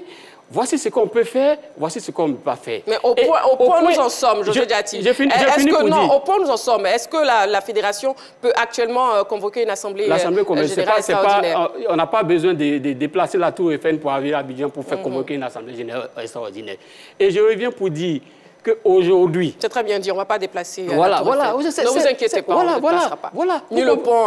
voici ce qu'on peut faire, voici ce qu'on ne peut pas faire. Mais au point nous en sommes, José Diaty. Au point nous en sommes, est-ce que la fédération peut actuellement convoquer une assemblée générale extraordinaire? On n'a pas besoin de déplacer la Tour Eiffel pour arriver à Abidjan pour faire convoquer une assemblée générale extraordinaire. Et je reviens pour dire qu'aujourd'hui... C'est très bien dit, on ne va pas déplacer la Tour Eiffel. Ne vous inquiétez pas, on ne déplacera pas. Ni le pont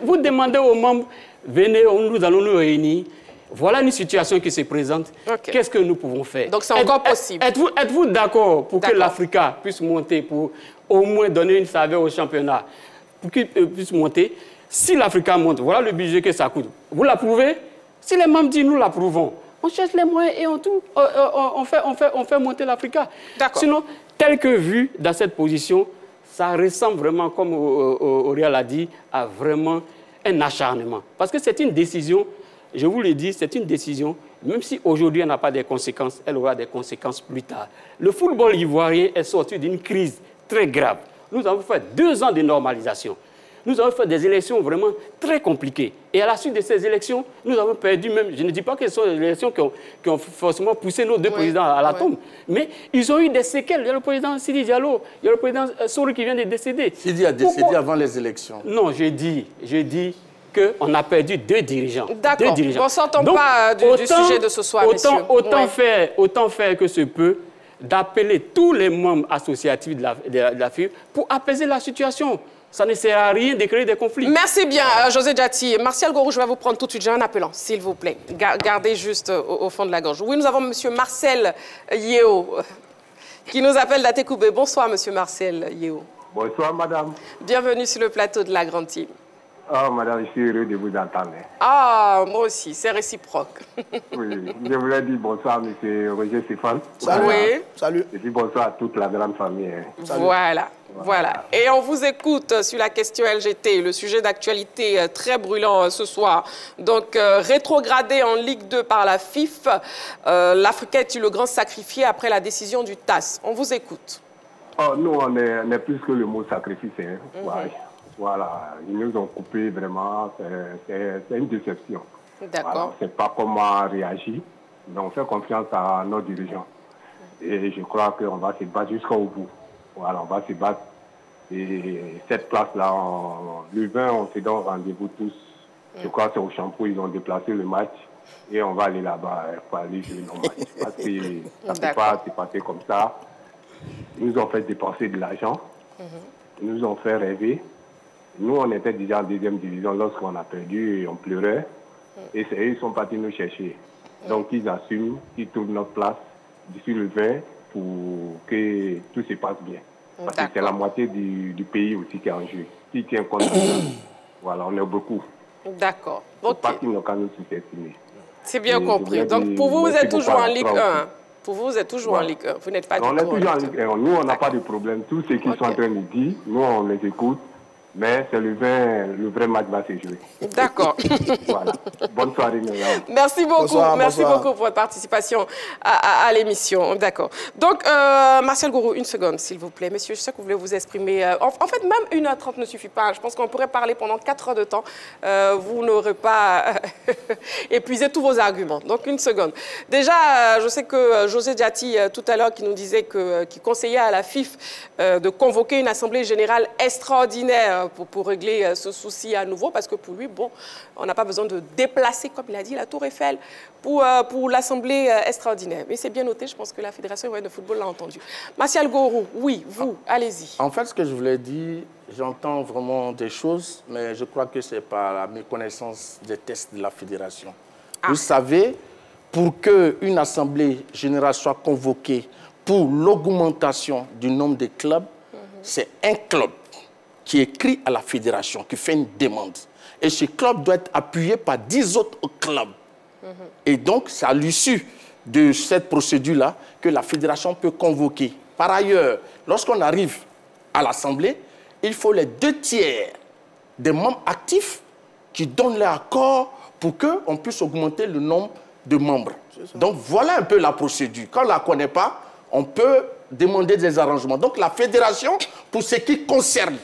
vous demandez aux membres, venez, nous allons nous réunir. Voilà une situation qui se présente. Qu'est-ce que nous pouvons faire? Donc c'est encore possible. Êtes-vous d'accord pour que l'Africa puisse monter, pour au moins donner une saveur au championnat, pour qu'il puisse monter? Si l'Africa monte, voilà le budget que ça coûte. Vous l'approuvez? Si les membres disent nous l'approuvons, on cherche les moyens et on fait monter l'Africa. Sinon, tel que vu dans cette position, ça ressemble vraiment, comme Auriel a dit, à vraiment un acharnement. Parce que c'est une décision... Je vous le dis, c'est une décision, même si aujourd'hui elle n'a pas de conséquences, elle aura des conséquences plus tard. Le football ivoirien est sorti d'une crise très grave. Nous avons fait 2 ans de normalisation. Nous avons fait des élections vraiment très compliquées. Et à la suite de ces élections, nous avons perdu même, je ne dis pas que ce sont des élections qui ont forcément poussé nos 2 présidents à la tombe, mais ils ont eu des séquelles. Il y a le président Sidi Diallo, il y a le président Souri qui vient de décéder. Sidi a décédé avant les élections. Non, je dis qu'on a perdu 2 dirigeants. D'accord. On ne s'entend pas du sujet de ce soir, messieurs. Autant faire que se peut d'appeler tous les membres associatifs de la FIFA pour apaiser la situation. Ça ne sert à rien de créer des conflits. Merci bien, José Diaty. Martial Gorou, je vais vous prendre tout de suite. J'ai un appelant, s'il vous plaît. Gardez juste au fond de la gorge. Oui, nous avons M. Marcel Yeo qui nous appelle d'Atekoubé. Bonsoir, M. Marcel Yeo. Bonsoir, madame. Bienvenue sur le plateau de la Grande Team. Oh, madame, je suis heureux de vous entendre. Ah, moi aussi, c'est réciproque. Oui, je voulais dire bonsoir, monsieur Roger Stéphane. Salut. Oui. Salut. Et puis bonsoir à toute la grande famille. Voilà. Et on vous écoute sur la question LGT, le sujet d'actualité très brûlant ce soir. Donc, rétrogradé en Ligue 2 par la FIF, l'Africain est le grand sacrifié après la décision du TAS. On vous écoute. Oh, nous, on est plus que le mot sacrifice. Voilà, ils nous ont coupé vraiment, c'est une déception. D'accord. Voilà, on ne sait pas comment réagir, mais on fait confiance à nos dirigeants. Et je crois qu'on va se battre jusqu'au bout. Voilà, on va se battre. Et cette place-là, le 20, on se donne rendez-vous tous. Je crois que c'est au Champoux, ils ont déplacé le match. Et on va aller là-bas pour aller jouer nos matchs. Parce que ça ne peut pas se passer comme ça. Ils nous ont fait dépenser de l'argent. Ils nous ont fait rêver. Nous, on était déjà en deuxième division lorsqu'on a perdu et on pleurait. Et c'est eux, ils sont partis nous chercher. Donc, ils assument, ils trouvent notre place d'ici le 20 pour que tout se passe bien. Parce que c'est la moitié du pays aussi qui est en jeu. Qui tient compte de ça. Voilà, on est beaucoup. D'accord. Il ne faut pas qu'ils n'ont qu'à nous sous-estimer. C'est bien compris. Donc, pour vous, vous êtes toujours en Ligue 1. Pour vous, vous êtes toujours en Ligue 1. Vous n'êtes pas du tout en Ligue 1. On est toujours en Ligue 1. Nous, on n'a pas de problème. Tous ceux qui sont en train de dire, nous, on les écoute. Mais c'est le vrai match va se jouer. D'accord. Voilà. Bonne soirée, Myriam. Merci beaucoup. Merci beaucoup pour votre participation à l'émission. D'accord. Donc, Martial Gourou, une seconde, s'il vous plaît. Monsieur, je sais que vous voulez vous exprimer. En fait, même 1h30 ne suffit pas. Je pense qu'on pourrait parler pendant 4 heures de temps. Vous n'aurez pas épuisé tous vos arguments. Donc, une seconde. Déjà, je sais que José Diati, tout à l'heure, qui nous disait qu'il conseillait à la FIF de convoquer une assemblée générale extraordinaire pour régler ce souci à nouveau, parce que pour lui, bon, on n'a pas besoin de déplacer, comme il a dit, la Tour Eiffel pour l'Assemblée extraordinaire. Mais c'est bien noté, je pense que la Fédération de football l'a entendu. Martial Gourou, oui, vous, allez-y. En fait, ce que je voulais dire, j'entends vraiment des choses, mais je crois que c'est par la méconnaissance des tests de la Fédération. Vous savez, pour qu'une Assemblée générale soit convoquée pour l'augmentation du nombre de clubs, c'est un club qui écrit à la fédération, qui fait une demande. Et ce club doit être appuyé par 10 autres clubs. Et donc, c'est à l'issue de cette procédure-là que la fédération peut convoquer. Par ailleurs, lorsqu'on arrive à l'Assemblée, il faut les 2/3 des membres actifs qui donnent leur accord pour qu'on puisse augmenter le nombre de membres. Donc, voilà un peu la procédure. Quand on ne la connaît pas, on peut demander des arrangements. Donc, la fédération, pour ce qui concerne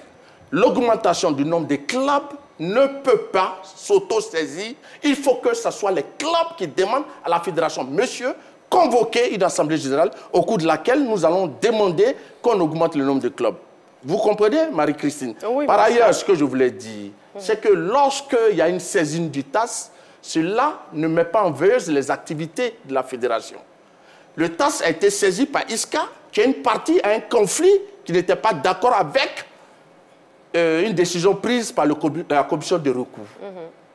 l'augmentation du nombre de clubs, ne peut pas s'auto-saisir. Il faut que ce soit les clubs qui demandent à la fédération, monsieur, convoquer une assemblée générale au cours de laquelle nous allons demander qu'on augmente le nombre de clubs. Vous comprenez, Marie-Christine? Oui, par ailleurs, ce que je voulais dire, c'est que lorsqu'il y a une saisine du TAS, cela ne met pas en veilleuse les activités de la fédération. Le TAS a été saisi par ISCA, qui est une partie à un conflit qui n'était pas d'accord avec une décision prise par la commission de recours.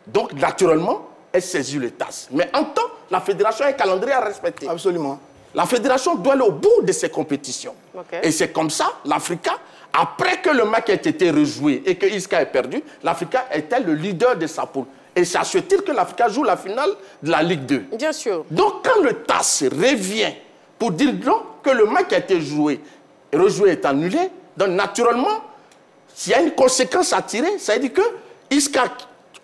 Donc, naturellement, elle saisit le TAS. Mais en temps, la fédération a un calendrier à respecter. Absolument. La fédération doit aller au bout de ses compétitions. Et c'est comme ça, l'Africa, après que le match ait été rejoué et que Isca ait perdu, l'Africa était le leader de sa poule. Et c'est à ce titre que l'Africa joue la finale de la Ligue 2. Bien sûr. Donc, quand le TAS revient pour dire non, que le match a été joué et rejoué est annulé, donc naturellement, s'il y a une conséquence à tirer, ça veut dire que Isca,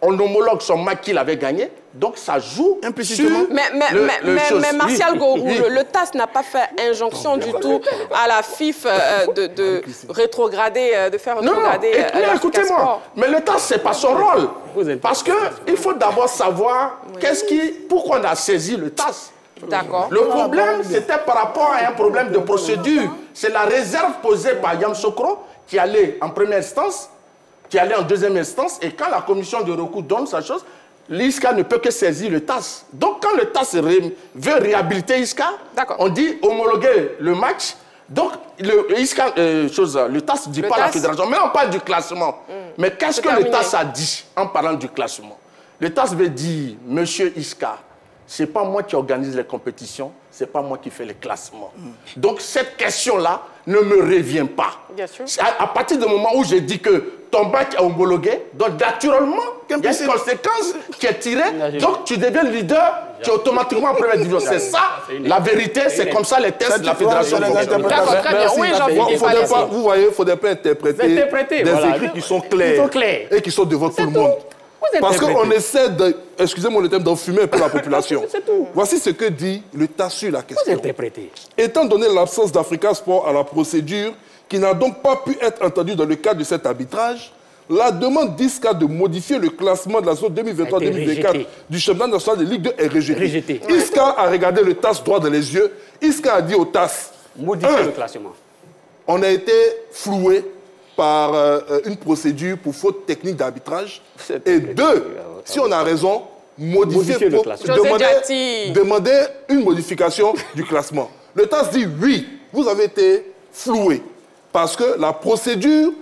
on homologue son match qu'il avait gagné, donc ça joue implicitement. Mais Martial Gourou, le TAS n'a pas fait injonction du tout à la FIF de rétrograder, de faire rétrograder. Non, écoutez-moi, mais le TAS, ce n'est pas son rôle. Parce qu'il faut d'abord savoir pourquoi on a saisi le TAS. D'accord. Le problème, c'était par rapport à un problème de procédure. C'est la réserve posée par Yamoussoukro qui allait en première instance, qui allait en deuxième instance, et quand la commission de recours donne sa chose, l'ISCA ne peut que saisir le TAS. Donc quand le TAS veut réhabiliter l'ISCA, on dit homologuer le match. Donc le TAS ne dit pas la fédération, mais on parle du classement. Mais qu'est-ce que le TAS a dit en parlant du classement? Le TAS veut dire, monsieur ISCA, ce n'est pas moi qui organise les compétitions, ce n'est pas moi qui fais les classements. Donc cette question-là ne me revient pas. Bien sûr. À partir du moment où j'ai dit que ton bac est homologué, donc naturellement, il y a une conséquence qui est tirée. Donc tu deviens leader, tu es automatiquement en première division. C'est ça, la vérité, c'est comme ça les tests de la fédération. D'accord, très bien. Oui, vous voyez, il ne faudrait pas interpréter des écrits qui sont clairs et qui sont devant tout le monde. Parce qu'on essaie de, excusez-moi le terme, d'enfumer un peu la population. Voici ce que dit le TAS sur la question. Étant donné l'absence d'Africa Sport à la procédure, qui n'a donc pas pu être entendue dans le cadre de cet arbitrage, la demande d'ISCA de modifier le classement de la zone 2023-2024 du championnat national de Ligue 2 est rejetée. ISCA a regardé le TAS droit dans les yeux. ISCA a dit au TAS, modifier le classement. On a été floué par une procédure pour faute technique d'arbitrage. Et deux, si on a raison, modifier le classement. Demander une modification du classement. Le TAS dit oui, vous avez été floué parce que la procédure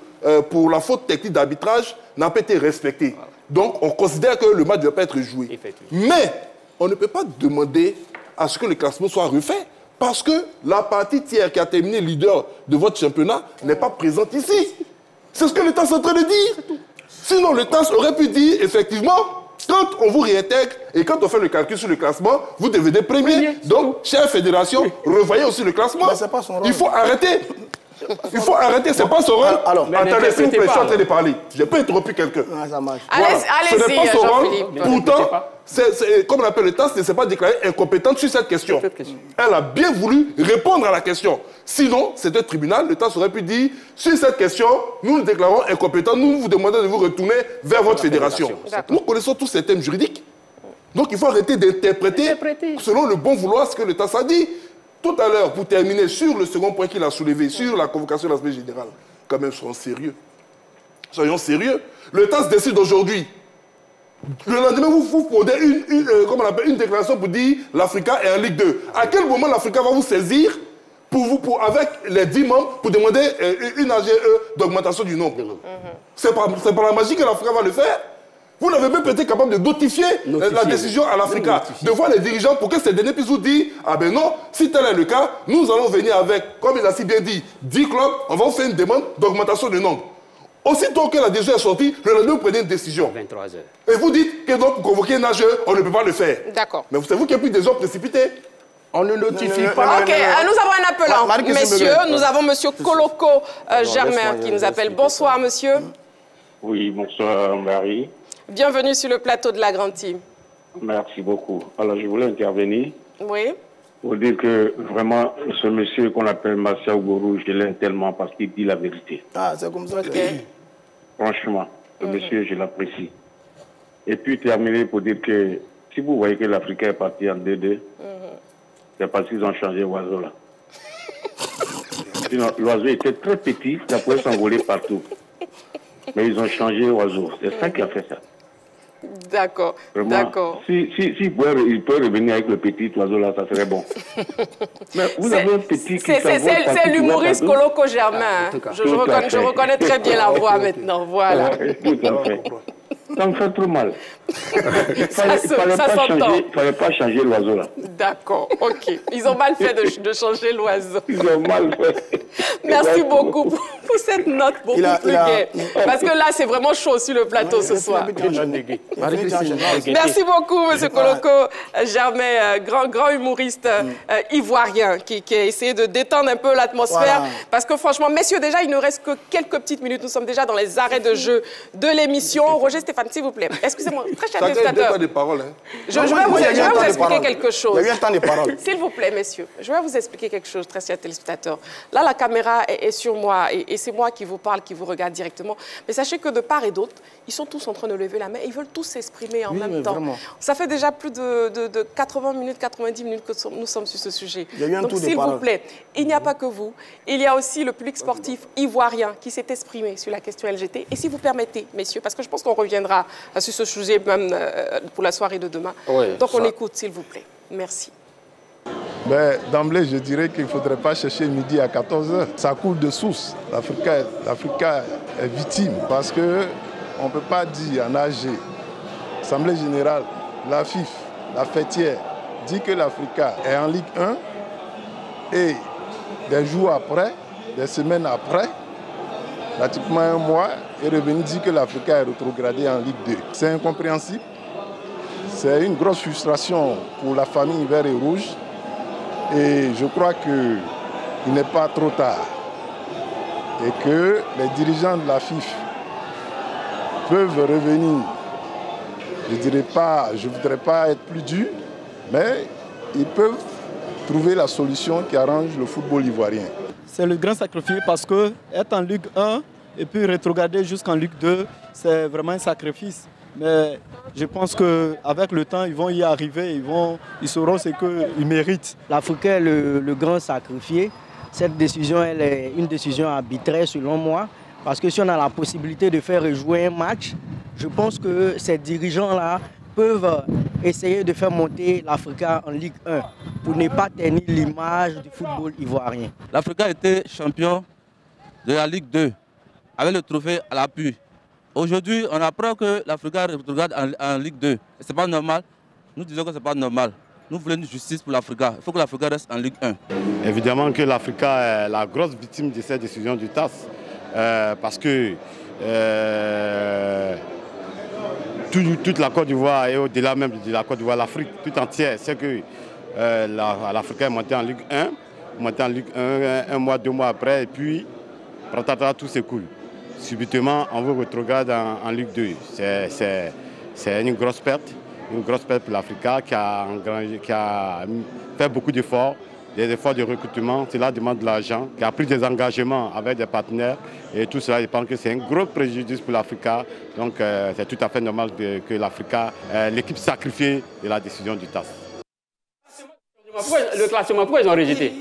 pour la faute technique d'arbitrage n'a pas été respectée. Donc, on considère que le match ne doit pas être joué. Mais, on ne peut pas demander à ce que le classement soit refait parce que la partie tiers qui a terminé leader de votre championnat n'est pas présente ici. C'est ce que le TAS est en train de dire. Sinon, le TAS aurait pu dire, effectivement, quand on vous réintègre et quand on fait le calcul sur le classement, vous devenez premier. Donc, chère fédération, revoyez aussi le classement. Il faut arrêter. Il faut arrêter, c'est pas son rôle. Alors, attendez, s'il vous plaît, je suis en train de parler. Je n'ai pas interrompu quelqu'un. Allez-y, ce n'est pas son rôle. Pourtant, comme on appelle le TAS, ne s'est pas déclarée incompétente sur cette question. Elle a bien voulu répondre à la question. Sinon, c'est un tribunal, le TAS aurait pu dire, sur cette question, nous nous déclarons incompétents, nous vous demandons de vous retourner vers votre fédération. Nous connaissons tous ces thèmes juridiques. Donc, il faut arrêter d'interpréter selon le bon vouloir ce que le TAS a dit. Tout à l'heure, pour terminer sur le second point qu'il a soulevé, sur la convocation de l'Assemblée générale, quand même, soyons sérieux. Soyons sérieux. Le TAS décide aujourd'hui. Le lendemain, vous posez une déclaration pour dire l'Africa est en Ligue 2. À quel moment l'Africa va vous saisir avec les 10 membres pour demander une AGE d'augmentation du nombre? C'est par la magie que l'Africa va le faire. Vous n'avez même pas été capable de notifier la décision à l'Africa, de voir les dirigeants pour que ces derniers puissent vous dire « Ah ben non, si tel est le cas, nous allons venir avec, comme il a si bien dit, 10 clubs, on va vous faire une demande d'augmentation du nombre. » Aussitôt que la décision est sortie, le lendemain, vous prenez une décision. 23h. Et vous dites que donc, pour convoquer un AGE, on ne peut pas le faire. D'accord. Mais c'est vous qui avez pris des ordres précipités. On ne notifie pas. Ok, nous avons un appelant. Messieurs, nous avons monsieur Koloko Germain qui nous appelle. Bonsoir, monsieur. Oui, bonsoir, Marie. Bienvenue sur le plateau de la Grande Team. Merci beaucoup. Alors, je voulais intervenir. Oui. Pour dire que vraiment, ce monsieur qu'on appelle Massia Ougourou, je l'aime tellement parce qu'il dit la vérité. Ah, c'est comme ça. Franchement, ce monsieur, je l'apprécie. Et puis, terminer pour dire que si vous voyez que l'Africain est parti en 2-2, c'est parce qu'ils ont changé l'oiseau là. L'oiseau était très petit, ça pouvait s'envoler partout. Mais ils ont changé l'oiseau. C'est ça qui a fait ça. D'accord. D'accord. Si il peut revenir avec le petit oiseau là, ça serait bon. Mais vous avez un petit qui c'est l'humoriste Koloko Germain. Je reconnais très bien la voix maintenant. Voilà. Tout à fait. Ça me fait trop mal. Il ne fallait pas changer l'oiseau là. D'accord, ok. Ils ont mal fait de changer l'oiseau. Ils ont mal fait. Merci beaucoup pour cette note beaucoup plus gaie. Parce que là, c'est vraiment chaud sur le plateau ce soir. Merci beaucoup, M. Koloko Germain, grand humoriste ivoirien qui a essayé de détendre un peu l'atmosphère. Voilà. Parce que franchement, messieurs, déjà, il ne reste que quelques petites minutes. Nous sommes déjà dans les arrêts de jeu de l'émission. Roger Stéphane, s'il vous plaît. Excusez-moi, très cher téléspectateur. Je vais vous expliquer quelque chose. Il y a eu un temps de parole. S'il vous plaît, messieurs, je vais vous expliquer quelque chose, très cher téléspectateur. Là, la caméra est sur moi et c'est moi qui vous parle, qui vous regarde directement. Mais sachez que de part et d'autre, ils sont tous en train de lever la main. Ils veulent tous s'exprimer en même temps. Vraiment. Ça fait déjà plus de 80 minutes, 90 minutes que nous sommes sur ce sujet. Donc, s'il vous plaît, il n'y a pas que vous. Il y a aussi le public sportif ivoirien qui s'est exprimé sur la question LGT. Et si vous permettez, messieurs, parce que je pense qu'on reviendra sur ce sujet même pour la soirée de demain. Oui, donc, on écoute, s'il vous plaît. Merci. D'emblée, je dirais qu'il ne faudrait pas chercher midi à 14h. Ça coule de source. L'Africa est victime parce qu'on ne peut pas dire en AG, Assemblée générale, la FIF, la fêtière, dit que l'Africa est en Ligue 1 et des jours après, des semaines après, pratiquement un mois, est revenu dire que l'Africa est rétrogradée en Ligue 2. C'est incompréhensible. C'est une grosse frustration pour la famille vert et rouge. Et je crois qu'il n'est pas trop tard. Et que les dirigeants de la FIF peuvent revenir. Je ne voudrais pas être plus dur, mais ils peuvent trouver la solution qui arrange le football ivoirien. C'est le grand sacrifice parce que être en Ligue 1 et puis rétrograder jusqu'en Ligue 2, c'est vraiment un sacrifice. Mais je pense qu'avec le temps, ils vont y arriver, ils sauront ce qu'ils méritent. L'Afrique est le grand sacrifié. Cette décision, elle est une décision arbitraire selon moi. Parce que si on a la possibilité de faire rejouer un match, je pense que ces dirigeants-là peuvent essayer de faire monter l'Africa en Ligue 1 pour ne pas ternir l'image du football ivoirien. L'Africa était champion de la Ligue 2 avec le trophée à l'appui. Aujourd'hui, on apprend que l'Africa regarde en Ligue 2. Ce n'est pas normal. Nous disons que ce n'est pas normal. Nous voulons une justice pour l'Africa. Il faut que l'Africa reste en Ligue 1. Évidemment que l'Africa est la grosse victime de cette décision du TAS. Parce que toute la Côte d'Ivoire et au-delà même de la Côte d'Ivoire, l'Afrique tout entière, c'est que l'Africa est montée en Ligue 1, un mois, 2 mois après, et puis tout s'écoule. Subitement, on vous retrograde en Ligue 2. C'est une grosse perte pour l'Africa qui a fait beaucoup d'efforts. Des efforts de recrutement, cela demande de l'argent, qui a pris des engagements avec des partenaires et tout cela, je pense que c'est un gros préjudice pour l'Africa. Donc c'est tout à fait normal que l'Africa, l'équipe sacrifiée de la décision du TAS. Le classement, pourquoi ils ont rejeté?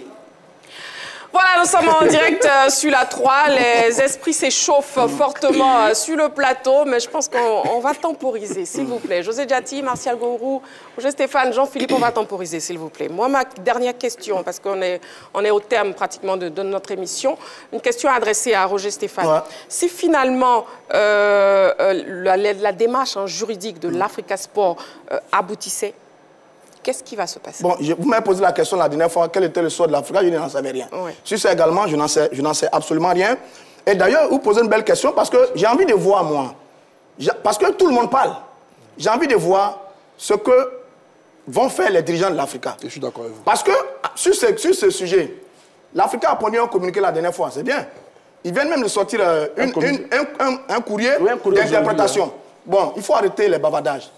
Voilà, nous sommes en direct sur la 3. Les esprits s'échauffent fortement sur le plateau, mais je pense qu'on va temporiser, s'il vous plaît. José Diati, Martial Gourou, Roger Stéphane, Jean-Philippe, on va temporiser, s'il vous plaît. Moi, ma dernière question, parce qu'on est au terme pratiquement de notre émission, une question adressée à Roger Stéphane. Ouais. Si finalement la démarche juridique de l'Africa Sport aboutissait, qu'est-ce qui va se passer? Bon, vous m'avez posé la question la dernière fois, quel était le sort de l'Africa, je n'en savais rien. Oui. Sur ça également, je n'en sais absolument rien. Et d'ailleurs, vous posez une belle question parce que j'ai envie de voir, moi, parce que tout le monde parle, j'ai envie de voir ce que vont faire les dirigeants de l'Africa. Je suis d'accord avec vous. Parce que sur ce sujet, l'Africa a produit un communiqué la dernière fois, c'est bien. Ils viennent même de sortir un courrier d'interprétation. Bon, il faut arrêter les bavardages.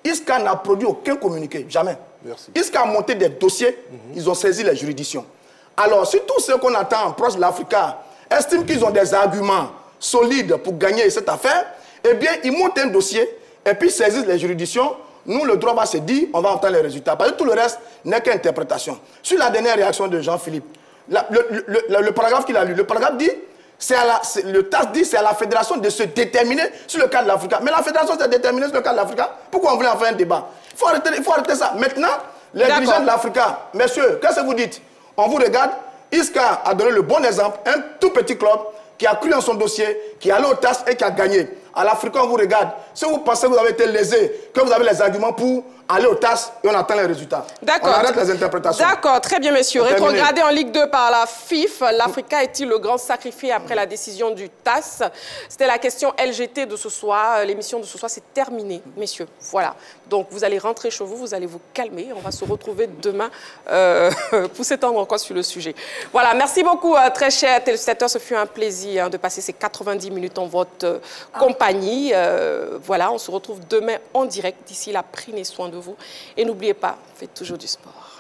Isca n'a produit aucun communiqué, jamais. Merci. Isca a monté des dossiers, ils ont saisi les juridictions. Alors, si tous ceux qu'on attend en proche de l'Africa estiment qu'ils ont des arguments solides pour gagner cette affaire, eh bien, ils montent un dossier et puis saisissent les juridictions. Nous, le droit va se dire, on va entendre les résultats. Parce que tout le reste n'est qu'interprétation. Sur la dernière réaction de Jean-Philippe, le paragraphe qu'il a lu, le paragraphe dit, le TAS dit c'est à la fédération de se déterminer sur le cas de l'Africa. Mais la fédération s'est déterminée sur le cas de l'Africa. Pourquoi on voulait en faire un débat? Il faut arrêter ça. Maintenant, les dirigeants de l'Africa, messieurs, qu'est-ce que vous dites? On vous regarde. Isca a donné le bon exemple. Un tout petit club qui a cru en son dossier, qui est allé au TAS et qui a gagné. À l'Africa, on vous regarde. Si vous pensez que vous avez été lésé, que vous avez les arguments pour aller au TAS et on attend les résultats. D'accord. On arrête les interprétations. D'accord, très bien, messieurs. Rétrogradé en Ligue 2 par la FIF, l'Africa est-il le grand sacrifié après la décision du TAS? C'était la question LGT de ce soir. L'émission de ce soir, c'est terminé, messieurs. Voilà. Donc, vous allez rentrer chez vous, vous allez vous calmer. On va se retrouver demain pour s'étendre encore sur le sujet. Voilà, merci beaucoup, très chers téléspectateurs. Ce fut un plaisir de passer ces 90 minutes en votre compagnie. Voilà, on se retrouve demain en direct. D'ici là, prenez soin de vous. Et n'oubliez pas, faites toujours du sport.